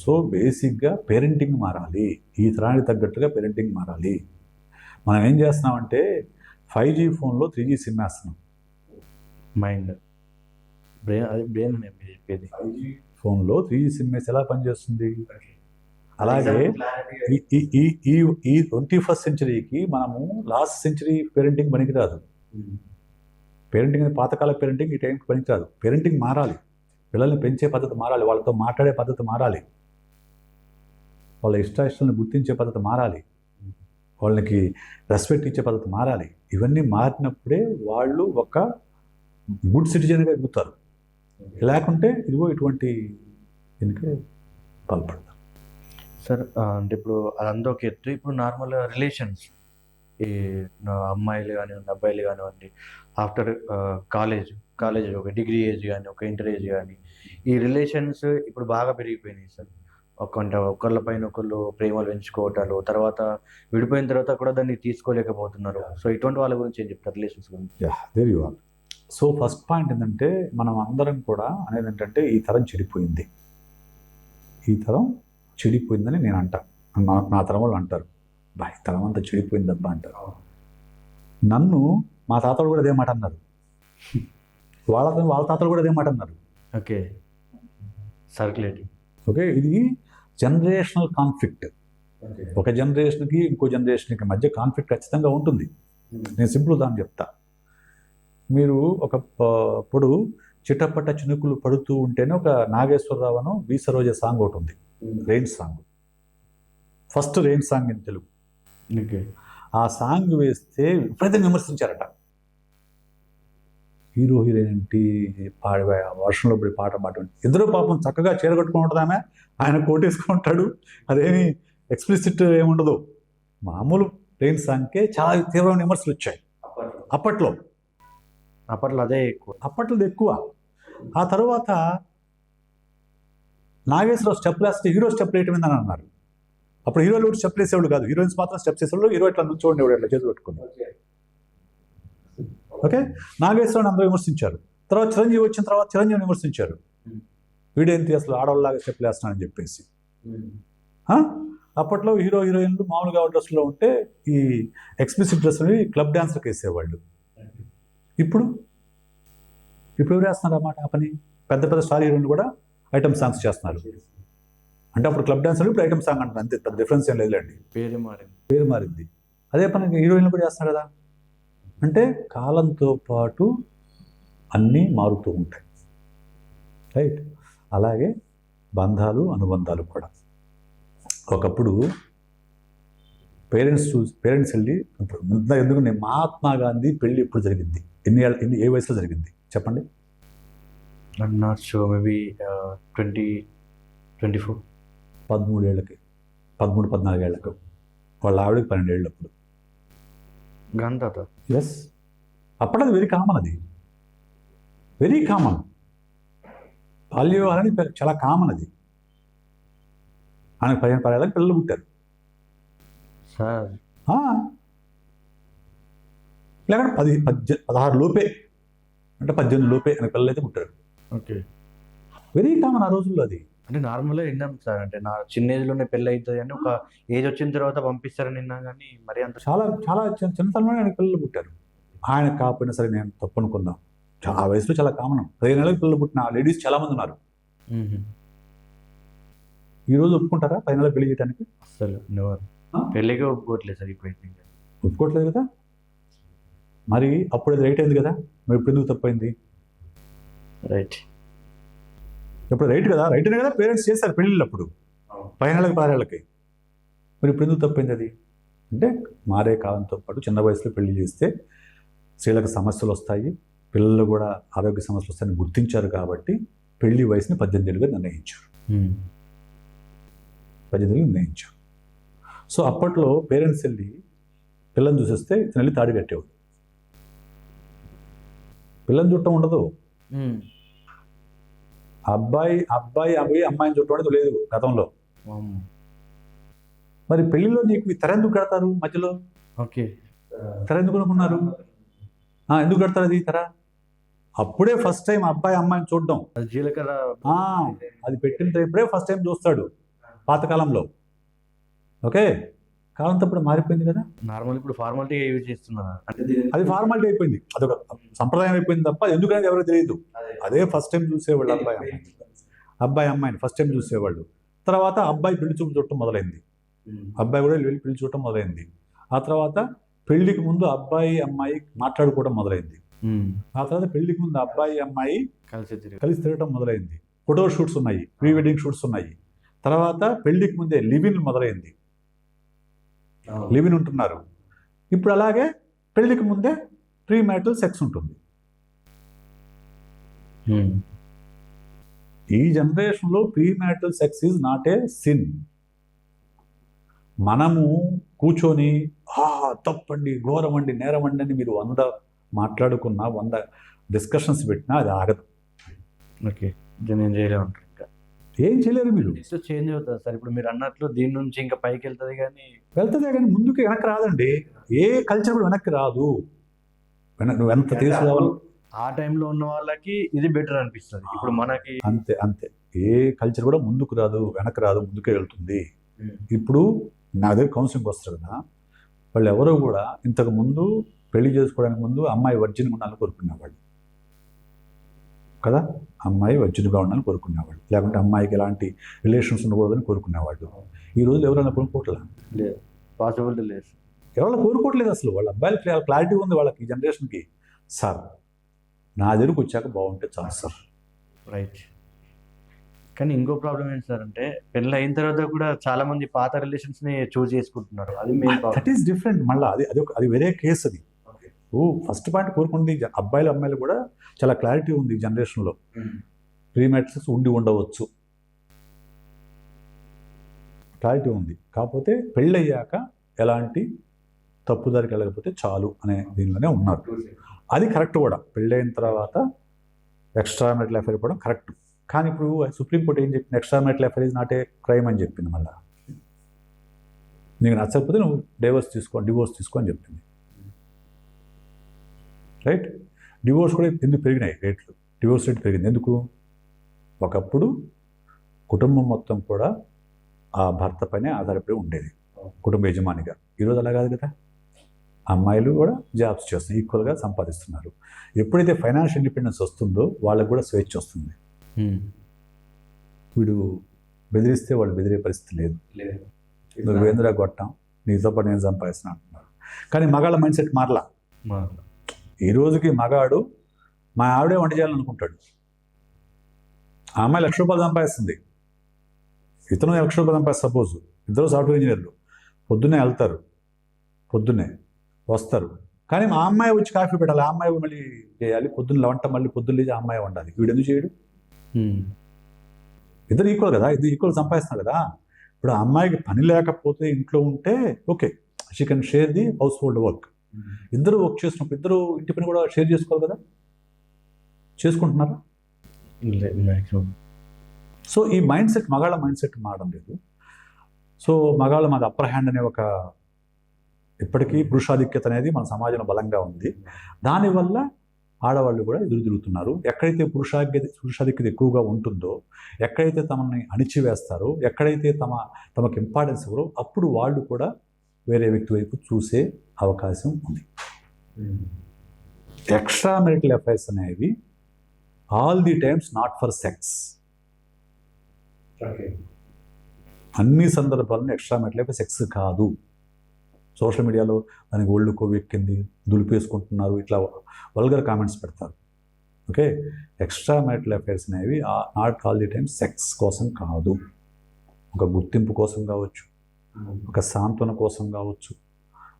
సో బేసిక్గా పేరెంటింగ్ మారాలి. ఈ తరానికి తగ్గట్టుగా పేరెంటింగ్ మారాలి. మనం ఏం చేస్తున్నామంటే 5G ఫోన్లో 3G సిమ్ వేస్తున్నాం. బ్రెయిన్ చెప్పేది. 5G ఫోన్లో 3G సిమ్ వేసి ఎలా పనిచేస్తుంది? అలాగే ఈ 21st సెంచరీకి మనము లాస్ట్ సెంచరీ పేరెంటింగ్ పనికిరాదు. పేరెంటింగ్ అనేది పాతకాల పేరెంటింగ్ ఈ టైంకి పనికిరాదు. పేరెంటింగ్ మారాలి, పిల్లల్ని పెంచే పద్ధతి మారాలి, వాళ్ళతో మాట్లాడే పద్ధతి మారాలి, వాళ్ళ ఇష్టాయిష్టాలను గుర్తించే పద్ధతి మారాలి, వాళ్ళకి రెస్పెక్ట్ ఇచ్చే పద్ధతి మారాలి. ఇవన్నీ మారినప్పుడే వాళ్ళు ఒక గుడ్ సిటిజన్గా ఎదుగుతారు. లేకుంటే ఇదిగో ఇటువంటి దీనికి పాల్పడతారు. సార్ అంటే ఇప్పుడు అదంతా ఒక ఎత్తు. ఇప్పుడు నార్మల్ రిలేషన్స్ ఈ అమ్మాయిలు కానివ్వండి, అబ్బాయిలు కానివ్వండి, ఆఫ్టర్ కాలేజ్ ఒక డిగ్రీ ఏజ్ కానీ, ఒక ఇంటర్ ఏజ్ కానీ, ఈ రిలేషన్స్ ఇప్పుడు బాగా పెరిగిపోయినాయి సార్. ఒకళ్ళపైన ఒకళ్ళు ప్రేమలు పెంచుకోవటాలు, తర్వాత విడిపోయిన తర్వాత కూడా దాన్ని తీసుకోలేకపోతున్నారు. సో ఇటువంటి వాళ్ళ గురించి ఏం చెప్తారు, రిలేషన్స్ గురించి? There you are. So first point ఏంటంటే మనం అందరం కూడా అనేది ఏంటంటే ఈ తరం చెడిపోయింది, ఈ తరం చెడిపోయిందని నేను అంటాను. నా తరం వాళ్ళు అంటారు, బా ఈ తరం అంతా చెడిపోయిందబ్బా అంటారు. నన్ను మా తాతలు కూడా అదే మాట అన్నారు, వాళ్ళ తాతలు కూడా అదే మాట అన్నారు. Okay, circulating. ఓకే, ఇది జనరేషనల్ కాన్ఫ్లిక్ట్. ఒక జనరేషన్కి ఇంకో జనరేషన్కి మధ్య కాన్ఫ్లిక్ట్ ఖచ్చితంగా ఉంటుంది. నేను సింపుల్ దాన్ని చెప్తా. మీరు ఒకప్పుడు చిట్టపట్ట చినుకులు పడుతూ ఉంటేనే ఒక నాగేశ్వరరావు అను వి సరోజ సాంగ్ ఒకటి ఉంది, rain song, first rain song in Telugu. ఆ సాంగ్ వేస్తే విపరీతంగా విమర్శించారట. హీరో హీరోయిన్ ఏంటి వర్షంలో పడి పాట పాడండి, ఇద్దరు పాపం చక్కగా చీరగట్టుకుని ఉంటుంది, ఆమె ఆయన కోటేసుకుంటాడు, అదేమి ఎక్స్ప్లిసిట్ ఏముండదు. మామూలు రెయిన్ సాంగ్కే చాలా తీవ్రమైన విమర్శలు వచ్చాయి అప్పట్లో అదే ఎక్కువ, అప్పట్లో ఎక్కువ. ఆ తర్వాత నాగేశ్వరరావు స్టెప్ వేస్తే హీరో స్టెప్ వేయటం ఏందని అన్నారు. అప్పుడు హీరోలు కూడా స్టెప్ వేసేవాళ్ళు కాదు, హీరోయిన్స్ మాత్రం స్టెప్స్ వేసేవాళ్ళు, హీరో ఇట్లా నుంచి ఉండేవాడు, ఇట్లా చేతులు పెట్టుకుని. ఓకే, నాగేశ్వరరావు అందరూ విమర్శించారు. తర్వాత చిరంజీవి వచ్చిన తర్వాత చిరంజీవిని విమర్శించారు, వీడేంటి అసలు ఆడవాళ్ళలాగా స్టెప్ వేస్తున్నానని చెప్పేసి. అప్పట్లో హీరో హీరోయిన్లు మామూలుగా డ్రెస్సులో ఉంటే ఈ ఎక్స్ప్లిసిట్ డ్రెస్ అనేవి క్లబ్ డాన్స్లకు వేసేవాళ్ళు. ఇప్పుడు ఎవరు వేస్తున్నారు అన్నమాట ఆ పని? పెద్ద పెద్ద స్టార్ హీరోయిన్లు కూడా ఐటమ్ సాంగ్స్ చేస్తున్నారు. అంటే అప్పుడు క్లబ్ డాన్స్ ఇప్పుడు ఐటమ్ సాంగ్ అంటారు, అంతే, పెద్ద డిఫరెన్స్ ఏం లేదులేండి, పేరు మారింది. అదే పని హీరోయిన్లు కూడా చేస్తున్నారు కదా. అంటే కాలంతో పాటు అన్నీ మారుతూ ఉంటాయి, రైట్? అలాగే బంధాలు అనుబంధాలు కూడా. ఒకప్పుడు పేరెంట్స్ వెళ్ళి, ఎందుకంటే మహాత్మా గాంధీ పెళ్ళి ఎప్పుడు జరిగింది, ఏ వయసులో జరిగింది చెప్పండి? I'm not sure, maybe 24. 13 ఏళ్ళకి, 14 ఏళ్ళకు. వాళ్ళ ఆవిడకి 12 ఏళ్ళప్పుడు. గంట. ఎస్, అప్పుడు అది వెరీ కామన్, అది వెరీ కామన్. బాల్య వివాహాలని చాలా కామన్ అది. ఆయనకు 15 ఏళ్ళకి పిల్లలు పుట్టారు సార్. లేకపోతే 16 లోపే, అంటే 18 లోపే ఆయన పిల్లలు అయితే పుట్టారు. ఓకే, వెరీ కామన్ ఆ రోజుల్లో అది. అంటే నార్మల్గా విన్నాం సార్, అంటే నా చిన్న ఏజ్లోనే పెళ్ళి అవుతుంది అని, ఒక ఏజ్ వచ్చిన తర్వాత పంపిస్తారని విన్నా, కానీ మరి అంత చాలా చాలా చిన్నతనంలోనే ఆయన పిల్లలు పుట్టారు. ఆయన కాకపోయినా సరే నేను తప్పు అనుకుందాం, ఆ వయసులో చాలా కామన్. 15 ఏళ్ళకి పిల్లలు పుట్టిన లేడీస్ చాలా మంది ఉన్నారు. ఈరోజు ఒప్పుకుంటారా 15 ఏళ్ళకి పెళ్లి చేయడానికి? అసలు పెళ్ళిగా ఒప్పుకోవట్లేదు సార్, ఇప్పుడు ఒప్పుకోవట్లేదు కదా. మరి అప్పుడు అది రైట్ అయింది కదా, మరి ఇప్పుడు ఎందుకు తప్పైంది? రైట్, ఇప్పుడు రైట్ కదా, రైట్ అనే కదా పేరెంట్స్ చేశారు పెళ్ళిళ్ళు అప్పుడు 15 ఏళ్ళకి 16 ఏళ్ళకి. మరి ఇప్పుడు ఎందుకు తప్పైంది అది? అంటే మారే కాలంతో పాటు చిన్న వయసులో పెళ్లి చేస్తే స్త్రీలకు సమస్యలు వస్తాయి, పిల్లలు కూడా ఆరోగ్య సమస్యలు వస్తాయని గుర్తించారు కాబట్టి పెళ్లి వయసుని 18 ఏళ్ళుగా నిర్ణయించారు. 18 ఏళ్ళు నిర్ణయించారు. సో అప్పట్లో పేరెంట్స్ వెళ్ళి పిల్లని చూసేస్తే ఇతను వెళ్ళి తాడి కట్టేవాడు. పిల్లని చుట్టం ఉండదు, అబ్బాయి అమ్మాయిని చుట్టం అనేది లేదు గతంలో. మరి పెళ్లిలో నీకు తెర ఎందుకు కడతారు మధ్యలో? ఓకే, తెర ఎందుకు అనుకున్నారు? ఎందుకు కడతారు అది తెర? అప్పుడే ఫస్ట్ టైం అబ్బాయి అమ్మాయిని చూడడం, జీలకర్ర అది పెట్టిన ఇప్పుడే ఫస్ట్ టైం చూస్తాడు పాతకాలంలో. ఓకే, కాలం తప్పుడు మారిపోయింది కదా. నార్మల్ ఇప్పుడు ఫార్మాలిటీ యూజ్ చేస్తున్నారు, అది ఫార్మాలిటీ అయిపోయింది, అదొక సంప్రదాయం అయిపోయింది తప్ప ఎందుకంటే ఎవరికి తెలియదు. అదే ఫస్ట్ టైం చూసేవాళ్ళు అబ్బాయి అమ్మాయిని ఫస్ట్ టైం చూసేవాళ్ళు. తర్వాత అబ్బాయి పెళ్లి చూపు చూడటం మొదలైంది. అబ్బాయి కూడా వెళ్ళి పెళ్లి చూడటం మొదలైంది. ఆ తర్వాత పెళ్లికి ముందు అబ్బాయి అమ్మాయి మాట్లాడుకోవడం మొదలైంది. ఆ తర్వాత పెళ్లికి ముందు అబ్బాయి అమ్మాయి కలిసి తిరగటం మొదలైంది. ఫోటో షూట్స్ ఉన్నాయి, ప్రీ వెడ్డింగ్ షూట్స్ ఉన్నాయి. తర్వాత పెళ్లికి ముందే లివిన్ మొదలైంది, లివిన్ ఉంటున్నారు. ఇప్పుడు అలాగే పెళ్లికి ముందే ప్రీ మ్యారిటల్ సెక్స్ ఉంటుంది. ఈ జనరేషన్లో pre marital sex is not a sin. మనము కూర్చొని తప్పండి, ఘోరమండి, నేరమండి అని మీరు 100 మాట్లాడుకున్నా, 100 డిస్కషన్స్ పెట్టినా అది ఆగదు. ఓకే, నేను చేయలేము ఉంటాను. ఇంకా ఏం చేయలేరు మీరు. నెక్స్ట్ చేంజ్ అవుతుంది సార్. ఇప్పుడు మీరు అన్నట్లు దీని నుంచి ఇంకా పైకి వెళ్తుంది, కానీ ముందుకు వెనక్కి రాదండి. ఏ కల్చర్ కూడా వెనక్కి రాదు. నువ్వు ఎంత తీసుకురావాలి, ఆ టైంలో ఉన్న వాళ్ళకి ఇది బెటర్ అనిపిస్తుంది. ఇప్పుడు మనకి అంతే. ఏ కల్చర్ కూడా ముందుకు రాదు, వెనక్కి రాదు, ముందుకే వెళ్తుంది. ఇప్పుడు నా దగ్గర కౌన్సిలింగ్ వస్తారు కదా, వాళ్ళు ఎవరో కూడా ఇంతకు ముందు పెళ్లి చేసుకోవడానికి ముందు అమ్మాయి వర్జిన్గా ఉండాలని కోరుకునేవాళ్ళు కదా, అమ్మాయి వర్జిన్గా ఉండాలని కోరుకునేవాళ్ళు, లేకుంటే అమ్మాయికి ఎలాంటి రిలేషన్స్ ఉండకూడదని కోరుకునేవాళ్ళు. ఈ రోజు ఎవరైనా కోరుకోవట్లేదు, పాసిబిలిటీ లేదు, ఎవరైనా కోరుకోవట్లేదు అసలు. వాళ్ళ అబ్బాయిలు క్లారిటీ ఉంది వాళ్ళకి, ఈ జనరేషన్కి. సార్ నా దగ్గరకు వచ్చాక బాగుంటే చాలు సార్. రైట్. కానీ ఇంకో ప్రాబ్లం ఏంటి సార్ అంటే, పెళ్ళి అయిన తర్వాత కూడా చాలా మంది పాత రిలేషన్స్ ని చూస్ చేసుకుంటున్నారు. అది దట్ ఈస్ డిఫరెంట్. మళ్ళీ అది వేరే కేసు. అది ఫస్ట్ పాయింట్ కోరుకుంది. అబ్బాయిలు అమ్మాయిలు కూడా చాలా క్లారిటీ ఉంది ఈ జనరేషన్లో. ప్రీ మ్యారిటల్ ఉండవచ్చు, క్లారిటీ ఉంది. కాకపోతే పెళ్ళి అయ్యాక ఎలాంటి తప్పుదారికి వెళ్ళకపోతే చాలు అనే దీనిలోనే ఉన్నారు. అది కరెక్ట్ కూడా. పెళ్ళైన తర్వాత ఎక్స్ట్రా మ్యారిటల్ అఫైర్ ఇవ్వడం కరెక్ట్. కానీ ఇప్పుడు సుప్రీంకోర్టు ఏం చెప్పింది, extra marital affair is not a crime అని చెప్పింది. మళ్ళీ నీకు నచ్చకపోతే నువ్వు డివోర్స్ తీసుకో అని చెప్పింది. రైట్. డివోర్స్ కూడా ఎందుకు పెరిగినాయి రేట్లు, డివోర్స్ రేట్ పెరిగింది ఎందుకు? ఒకప్పుడు కుటుంబం మొత్తం కూడా ఆ భర్త పైనే ఆధారపడి ఉండేది, కుటుంబ యజమానిగా. ఈరోజు అలా కాదు కదా, అమ్మాయిలు కూడా జాబ్స్ చేస్తున్నారు, ఈక్వల్గా సంపాదిస్తున్నారు. ఎప్పుడైతే ఫైనాన్షియల్ ఇండిపెండెన్స్ వస్తుందో వాళ్ళకు కూడా స్వేచ్ఛ వస్తుంది. వీడు బెదిరిస్తే వాళ్ళు బెదిరే పరిస్థితి లేదు. నువ్వు వేంద్ర గొట్టం, నీతో పాటు నేను సంపాదిస్తున్నా అంటున్నారు. కానీ మగాళ్ళ మైండ్ సెట్ మారలా. ఈ రోజుకి మగాడు మా ఆవిడే వంట చేయాలనుకుంటాడు. ఆ అమ్మాయి ₹1,00,000 సంపాదిస్తుంది, ఇతను ₹1,00,000 సంపాదిస్తుంది. సపోజ్ ఇద్దరు సాఫ్ట్వేర్ ఇంజనీర్లు, పొద్దున్నే వెళ్తారు, పొద్దున్నే వస్తారు. కానీ మా అమ్మాయి వచ్చి కాఫీ పెట్టాలి, ఆ అమ్మాయి మళ్ళీ చేయాలి, పొద్దున్న వంట మళ్ళీ పొద్దున్న లేచి ఆ అమ్మాయి వండాలి. వీడు ఎందుకు చేయడు? ఇద్దరు ఈక్వల్ కదా, ఇద్దరు ఈక్వల్ సంపాదిస్తున్నారు కదా. ఇప్పుడు ఆ అమ్మాయికి పని లేకపోతే ఇంట్లో ఉంటే okay, she can share the house hold work. ఇద్దరు వర్క్ చేసినప్పుడు ఇద్దరు ఇంటి పని కూడా షేర్ చేసుకోవాలి కదా. చేసుకుంటున్నారా? సో ఈ మైండ్ సెట్, మగాళ్ళ మైండ్ సెట్ మారడం లేదు. సో మగాళ్ళ మాది అప్పర్ హ్యాండ్ అనే ఒక, ఇప్పటికీ పురుషాధిక్యత అనేది మన సమాజంలో బలంగా ఉంది. దానివల్ల ఆడవాళ్ళు కూడా ఎదురు తిరుగుతున్నారు. ఎక్కడైతే పురుషాధిక్యత ఎక్కువగా ఉంటుందో, ఎక్కడైతే తమని అణిచివేస్తారో, ఎక్కడైతే తమకు ఇంపార్టెన్స్ ఇవ్వరో, అప్పుడు వాళ్ళు కూడా వేరే వ్యక్తి వైపు చూసే అవకాశం ఉంది. ఎక్స్ట్రా మ్యారిటల్ అఫైర్స్ అనేవి all the times not for sex. అన్ని సందర్భాలను ఎక్స్ట్రా మ్యారిటల్ అఫైర్ సెక్స్ కాదు. సోషల్ మీడియాలో దానికి ఒళ్ళు కొవ్వెక్కింది, దులిపేసుకుంటున్నారు, ఇట్లా వల్గర్ కామెంట్స్ పెడతారు. ఓకే, ఎక్స్ట్రా మ్యారిటల్ అఫైర్స్ అనేవి not all the time sex కోసం కాదు. ఒక గుర్తింపు కోసం కావచ్చు, ఒక సాంత్వన కోసం కావచ్చు,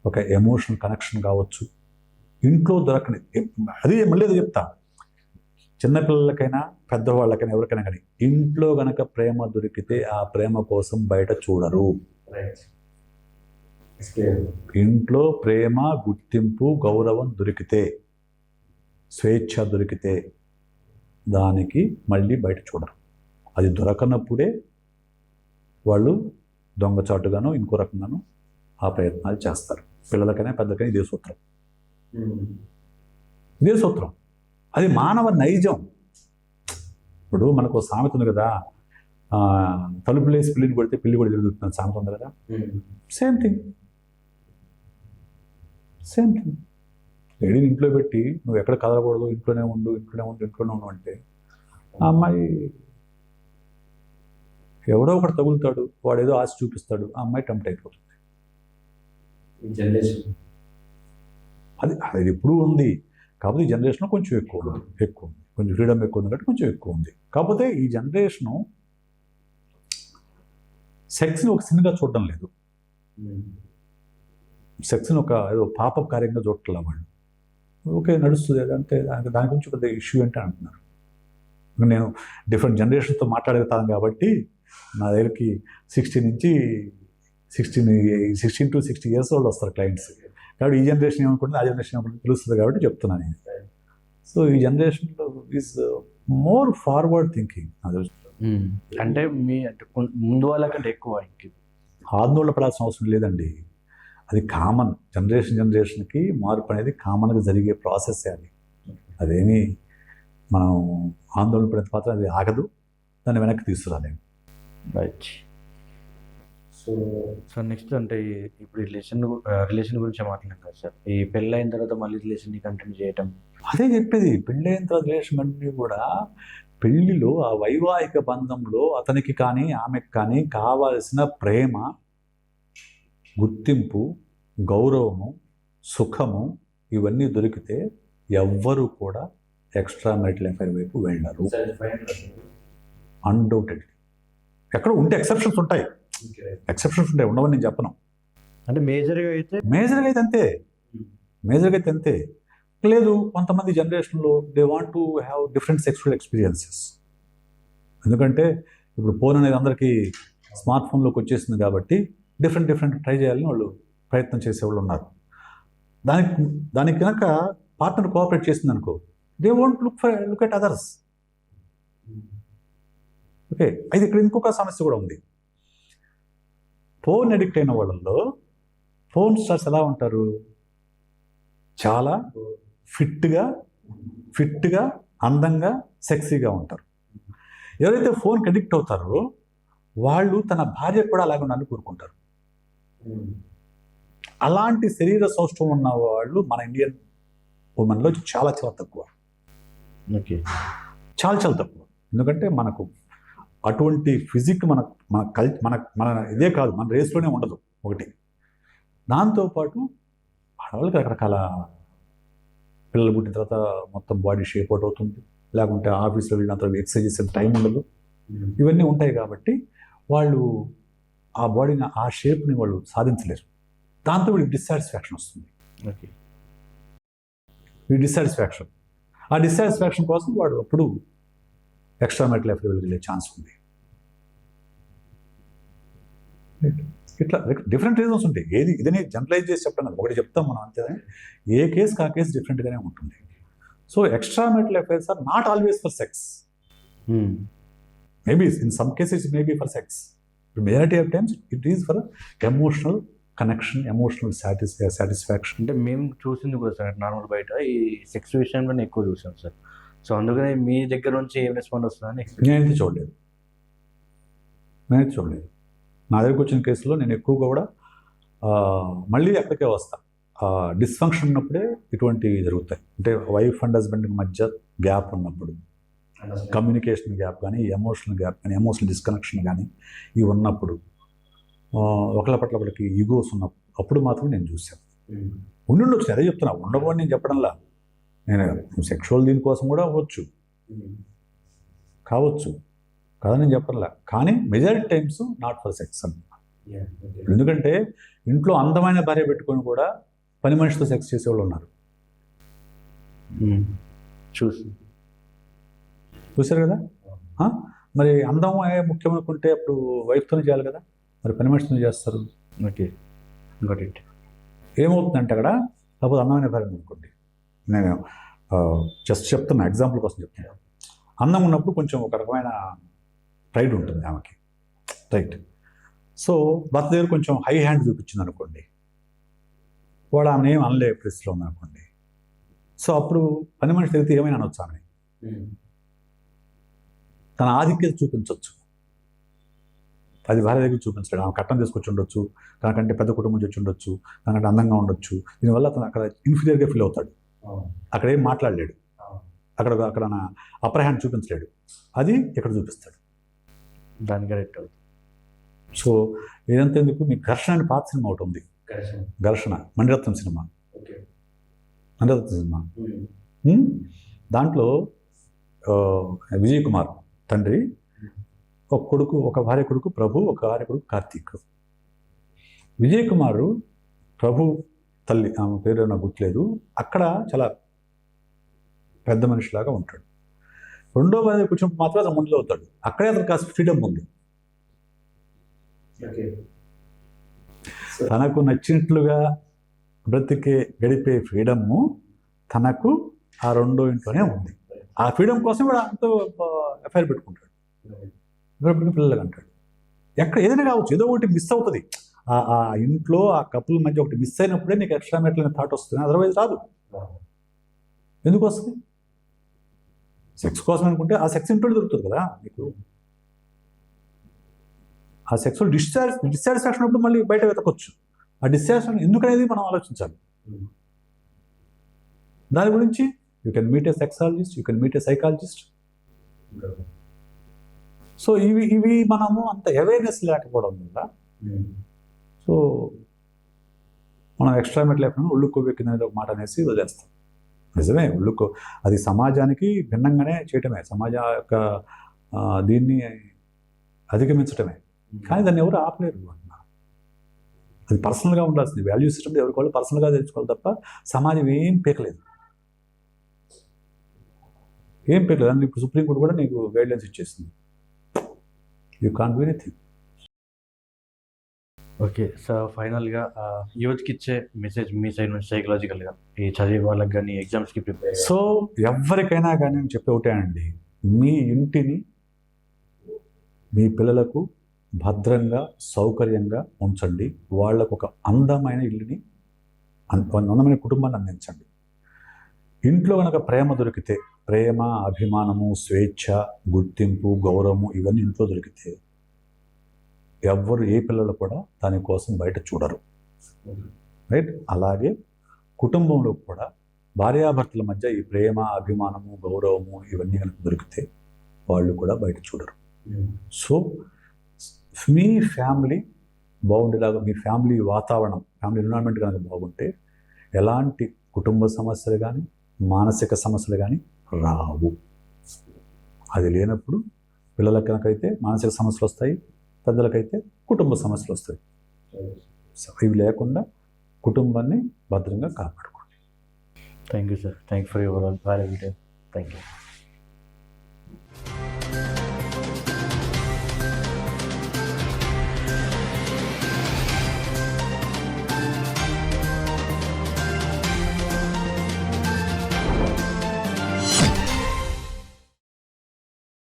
ఒక ఎమోషనల్ కనెక్షన్ కావచ్చు. ఇంట్లో దొరకని, అది మళ్ళీ అది చెప్తా, చిన్నపిల్లలకైనా పెద్దవాళ్ళకైనా ఎవరికైనా కానీ ఇంట్లో గనక ప్రేమ దొరికితే ఆ ప్రేమ కోసం బయట చూడరు. ఇంట్లో ప్రేమ, గుర్తింపు, గౌరవం దొరికితే, స్వేచ్ఛ దొరికితే దానికి మళ్ళీ బయట చూడరు. అది దొరకనప్పుడే వాళ్ళు దొంగచాటుగాను ఇంకో రకంగాను ఆ ప్రయత్నాలు చేస్తారు. పిల్లలకైనా పెద్దకైనా ఇదే సూత్రం, ఇదే సూత్రం. అది మానవ నైజం. ఇప్పుడు మనకు సామెత ఉంది కదా, తలుపులేసి పిల్లిని కొడితే పిల్లి కూడా తిరుగుతుంది సామెత ఉంది కదా. Same thing. లేడీని ఇంట్లో పెట్టి నువ్వు ఎక్కడ కదలకూడదు, ఇంట్లోనే ఉండు అంటే ఆ అమ్మాయి ఎవడో ఒకటి తగులుతాడు, వాడు ఏదో ఆశ చూపిస్తాడు, ఆ అమ్మాయి టెంప్ట్ అయిపోతుంది. అది అది ఎప్పుడూ ఉంది. కాకపోతే ఈ జనరేషన్లో కొంచెం ఎక్కువ ఉంది, కొంచెం ఫ్రీడమ్ ఎక్కువ ఉంది కాబట్టి కొంచెం ఎక్కువ ఉంది. కాకపోతే ఈ జనరేషను సెక్స్ని ఒక సిన్గా చూడడం లేదు, సెక్స్ని ఒక ఏదో పాప కార్యంగా చూడట్లా వాళ్ళు. ఓకే నడుస్తుంది అంటే దాని గురించి పెద్ద ఇష్యూ ఏంటి అంటున్నారు. నేను డిఫరెంట్ జనరేషన్తో మాట్లాడగలుగుతాను కాబట్టి నా దగ్గరికి 16 to 60 years వాళ్ళు వస్తారు క్లయింట్స్. కాబట్టి ఈ జనరేషన్ ఏమనుకుంటుంది, ఆ జనరేషన్ ఏమనుకుంటుంది తెలుస్తుంది కాబట్టి చెప్తున్నాను నేను. సో ఈ జనరేషన్లో ఈజ్ మోర్ ఫార్వర్డ్ థింకింగ్. అంటే మీ అంటే ముందు వాళ్ళకంటే ఎక్కువ ఆందోళన పడాల్సిన అవసరం లేదండి. అది కామన్, జనరేషన్కి మార్పు అనేది కామన్గా జరిగే ప్రాసెస్. అదేమి మనం ఆందోళన పడిన మాత్రం అది ఆగదు, దాన్ని వెనక్కి తీసుకురాలేము. రైట్. సో నెక్స్ట్ అంటే ఇప్పుడు రిలేషన్ గురించి మాట్లాడాం కదా సార్. ఈ పెళ్ళి అయిన తర్వాత మళ్ళీ రిలేషన్ని కంటిన్యూ చేయటం, అదే చెప్పేది. పెళ్ళి అయిన తర్వాత రిలేషన్ కంటిన్యూ కూడా పెళ్లిలో ఆ వైవాహిక బంధంలో అతనికి కానీ ఆమెకు కానీ కావాల్సిన ప్రేమ, గుర్తింపు, గౌరవము, సుఖము ఇవన్నీ దొరికితే ఎవ్వరూ కూడా ఎక్స్ట్రా మ్యారిటల్ అఫైర్ వైపు వెళ్ళరు. అన్డౌటెడ్లీ. ఎక్కడ ఉంటే ఎక్సెప్షన్స్ ఉంటాయి, ఉండవని నేను చెప్పను. అంటే మేజర్గా అయితే అంతే, లేదు. కొంతమంది జనరేషన్లో they want to have different sexual experiences. ఎందుకంటే ఇప్పుడు ఫోన్ అనేది అందరికీ స్మార్ట్ ఫోన్లోకి వచ్చేసింది కాబట్టి డిఫరెంట్ ట్రై చేయాలని వాళ్ళు ప్రయత్నం చేసేవాళ్ళు ఉన్నారు. దానికి కనుక పార్ట్నర్ కోఆపరేట్ చేసింది అనుకో, they want look at others. Okay, అయితే ఇక్కడ ఇంకొక సమస్య కూడా ఉంది. ఫోన్ అడిక్ట్ అయిన వాళ్ళల్లో ఫోన్ స్టార్స్ ఎలా ఉంటారు, చాలా ఫిట్గా అందంగా సెక్సీగా ఉంటారు. ఎవరైతే ఫోన్కి అడిక్ట్ అవుతారో వాళ్ళు తన భార్య కూడా అలాగే ఉండాలని కోరుకుంటారు. అలాంటి శరీర సౌష్ఠవం ఉన్న వాళ్ళు మన ఇండియన్ ఉమెన్లో చాలా తక్కువ. ఓకే, చాలా తక్కువ. ఎందుకంటే మనకు అటువంటి ఫిజిక్ మన ఇదే కాదు, మన రేస్లోనే ఉండదు ఒకటి. దాంతోపాటు ఆడవాళ్ళకి రకరకాల పిల్లలు పుట్టిన తర్వాత మొత్తం బాడీ షేప్ అవుట్ అవుతుంది, లేకుంటే ఆఫీస్లో వెళ్ళిన తర్వాత ఎక్సర్సైజ్ చేసే టైం ఉండదు. ఇవన్నీ ఉంటాయి కాబట్టి వాళ్ళు ఆ బాడీని, ఆ షేప్ని వాళ్ళు సాధించలేరు. దాంతో వీడికి డిస్సాటిస్ఫాక్షన్ వస్తుంది. ఓకే, ఈ డిస్సాటిస్ఫాక్షన్ కోసం వాడు అప్పుడు ఎక్స్ట్రా మ్యారిటల్ అఫైర్ వెళ్ళే ఛాన్స్ ఉంది. ఇట్లా డిఫరెంట్ రీజన్స్ ఉంటాయి. ఇదని జనరలైజ్ చేసి చెప్పడం కదా, ఒకటి చెప్తాం మనం అంతే. ఏ కేసుకి ఆ కేసు డిఫరెంట్గానే ఉంటుంది. So extra marital affairs are not always for sex. Maybe in some cases it may be for sex, majority of times it is for emotional connection, emotional satisfaction. అంటే మేము చూసింది కూడా సార్ నార్మల్ బయట ఈ సెక్స్ విషయంలోనే ఎక్కువ చూసాం సార్. సో అందుకని మీ దగ్గర నుంచి ఏం రెస్పాండ్ వస్తుందని నేనైతే చూడలేదు. నా దగ్గరకు వచ్చిన కేసులో నేను ఎక్కువగా కూడా మళ్ళీ అక్కడికే వస్తా. డిస్ఫంక్షన్ ఉన్నప్పుడే ఇటువంటివి జరుగుతాయి. అంటే వైఫ్ అండ్ హస్బెండ్ మధ్య గ్యాప్ ఉన్నప్పుడు, కమ్యూనికేషన్ గ్యాప్ కానీ, ఎమోషనల్ గ్యాప్ కానీ, ఎమోషనల్ డిస్కనెక్షన్ కానీ ఇవి ఉన్నప్పుడు, ఒకళ్ళ పట్ల ఒకరికి ఈగోస్ ఉన్నప్పుడు, అప్పుడు మాత్రం నేను చూశాను. ఉండొచ్చు, అదే చెప్తున్నా, ఉండకూడదు నేను చెప్పడంలా. నేను సెక్షువల్ దీనికోసం కూడా కావచ్చు కాదని నేను చెప్పడంలా. కానీ majority times not for sex అన్నమాట. ఎందుకంటే ఇంట్లో అందమైన భార్య పెట్టుకొని కూడా పని మనిషితో సెక్స్ చేసేవాళ్ళు ఉన్నారు. చూశారు కదా. మరి అందం ముఖ్యం అనుకుంటే అప్పుడు వైఫ్తోనే చేయాలి కదా, మరి పని మనిషితో చేస్తారు. ఓకే, ఏమవుతుందంటే అక్కడ లేకపోతే అందమైన భార్య అనుకోండి, నేను జస్ట్ చెప్తున్నా, ఎగ్జాంపుల్ కోసం చెప్తున్నా. అందం ఉన్నప్పుడు కొంచెం ఒక రకమైన ప్రైడ్ ఉంటుంది ఆమెకి, రైట్. సో భర్త దగ్గర కొంచెం హై హ్యాండ్ చూపించింది అనుకోండి, వాడు ఆమె ఏం అనలే ప్లేస్లో ఉందనుకోండి. సో అప్పుడు పని మనిషి తిరిగితే ఏమైనా అనొచ్చు ఆమె, తన ఆధిక్యత చూపించవచ్చు. అది భార్య దగ్గర చూపించలేడు. ఆమె కట్టం తీసుకొచ్చి ఉండొచ్చు, తనకంటే పెద్ద కుటుంబం వచ్చి ఉండొచ్చు, తనకంటే అందంగా ఉండొచ్చు. దీనివల్ల తను అక్కడ ఇన్ఫీరియర్గా ఫీల్ అవుతాడు. అక్కడ ఏం మాట్లాడలేడు, అక్కడ అప్పర్ హ్యాండ్ చూపించలేడు. అది ఇక్కడ చూపిస్తాడు. దాని కరెక్ట్ అవుతుంది. సో ఇదంతా ఎందుకు, మీ ఘర్షణ అని పాత సినిమా ఒకటి ఉంది, ఘర్షణ, మణిరత్నం సినిమా, మణిరత్నం సినిమా. దాంట్లో విజయ్ కుమార్ తండ్రి, ఒక కొడుకు, ఒక భార్య కొడుకు ప్రభు, ఒక భార్య కొడుకు కార్తీక్. విజయ్ కుమారు ప్రభు తల్లి, ఆమె పేరు నాకు గుర్తులేదు, అక్కడ చాలా పెద్ద మనిషిలాగా ఉంటాడు. రెండో భార్య కూర్చున్నప్పుడు మాత్రం అతను ముందులో అవుతాడు. అక్కడే అతను కాస్త ఫ్రీడమ్ ఉంది. తనకు నచ్చినట్లుగా బ్రతికే గడిపే ఫ్రీడము తనకు ఆ రెండో ఇంట్లోనే ఉంది. ఆ ఫ్రీడమ్ కోసం కూడా అంతా ఎఫ్ఐఆర్ పెట్టుకుంటాడు, పిల్లలకి అంటాడు. ఎక్కడ ఏదైనా కావచ్చు, ఏదో ఒకటి మిస్ అవుతుంది. ఆ ఇంట్లో ఆ కపుల్ మధ్య ఒకటి మిస్ అయినప్పుడే నీకు ఎక్స్ట్రా మెట్ల థాట్ వస్తుంది, అదర్వైజ్ రాదు. ఎందుకు వస్తుంది? సెక్స్ కోసం అనుకుంటే ఆ సెక్స్ ఇంట్లో దొరుకుతుంది కదా నీకు. ఆ సెక్సువల్ డిస్సాటిస్ఫాక్షన్ అప్పుడు మళ్ళీ బయట వెతకొచ్చు. ఆ డిస్సాటిస్ఫాక్షన్ ఎందుకనేది మనం ఆలోచించాలి. దాని గురించి you can meet A sexologist, you can meet A psychologist. So ఇవి మనము అంత అవేర్నెస్ లేకపోవడం వల్ల సో మనం ఎక్స్ట్రా మెట్ లేకుండా ఒళ్ళు కొవ్వెక్కినది ఒక మాట అనేసి వదిలేస్తాం. నిజమే, ఒళ్ళుకో అది సమాజానికి భిన్నంగానే చేయటమే, సమాజ యొక్క దీన్ని అధిగమించటమే. కానీ దాన్ని ఎవరు ఆపలేరు. అది పర్సనల్గా ఉండాల్సింది. వాల్యూ సిస్టమ్ ఎవరికి వాళ్ళు పర్సనల్గా తెలుసుకోవాలి తప్ప సమాజం ఏం పీకలేదు, ఏం పీకలేదు. అని ఇప్పుడు సుప్రీంకోర్టు కూడా నీకు గైడ్లైన్స్ ఇచ్చేసింది, you can't do anything. Okay. So ఫైనల్గా యూత్కి ఇచ్చే మెసేజ్ మీ సైడ్ నుంచి సైకలాజికల్గా, ఈ చదివే వాళ్ళకి కానీ ఎగ్జామ్స్కి ప్రిపేర్. సో ఎవరికైనా కానీ నేను చెప్పే ఒకటేనండి, మీ ఇంటిని మీ పిల్లలకు భద్రంగా సౌకర్యంగా ఉంచండి. వాళ్ళకు ఒక అందమైన ఇల్లుని, అందమైన కుటుంబాన్ని అందించండి. ఇంట్లో కనుక ప్రేమ దొరికితే, ప్రేమ, అభిమానము, స్వేచ్ఛ, గుర్తింపు, గౌరవము ఇవన్నీ ఇంట్లో దొరికితే ఎవ్వరు, ఏ పిల్లలు కూడా దానికోసం బయట చూడరు. రైట్? అలాగే కుటుంబంలో కూడా భార్యాభర్తల మధ్య ఈ ప్రేమ, అభిమానము, గౌరవము ఇవన్నీ కనుక దొరికితే వాళ్ళు కూడా బయట చూడరు. సో మీ ఫ్యామిలీ బాగుండేలాగా, మీ ఫ్యామిలీ వాతావరణం, ఫ్యామిలీ ఎన్విరాన్మెంట్ కనుక బాగుంటే ఎలాంటి కుటుంబ సమస్యలు కానీ మానసిక సమస్యలు కానీ రావు. అది లేనప్పుడు పిల్లలకి కనుకైతే మానసిక సమస్యలు వస్తాయి, పెద్దలకైతే కుటుంబ సమస్యలు వస్తాయి. ఇవి లేకుండా కుటుంబాన్ని భద్రంగా కాపాడుకోండి. Thank you sir, thank you for your all valuable time. Thank you.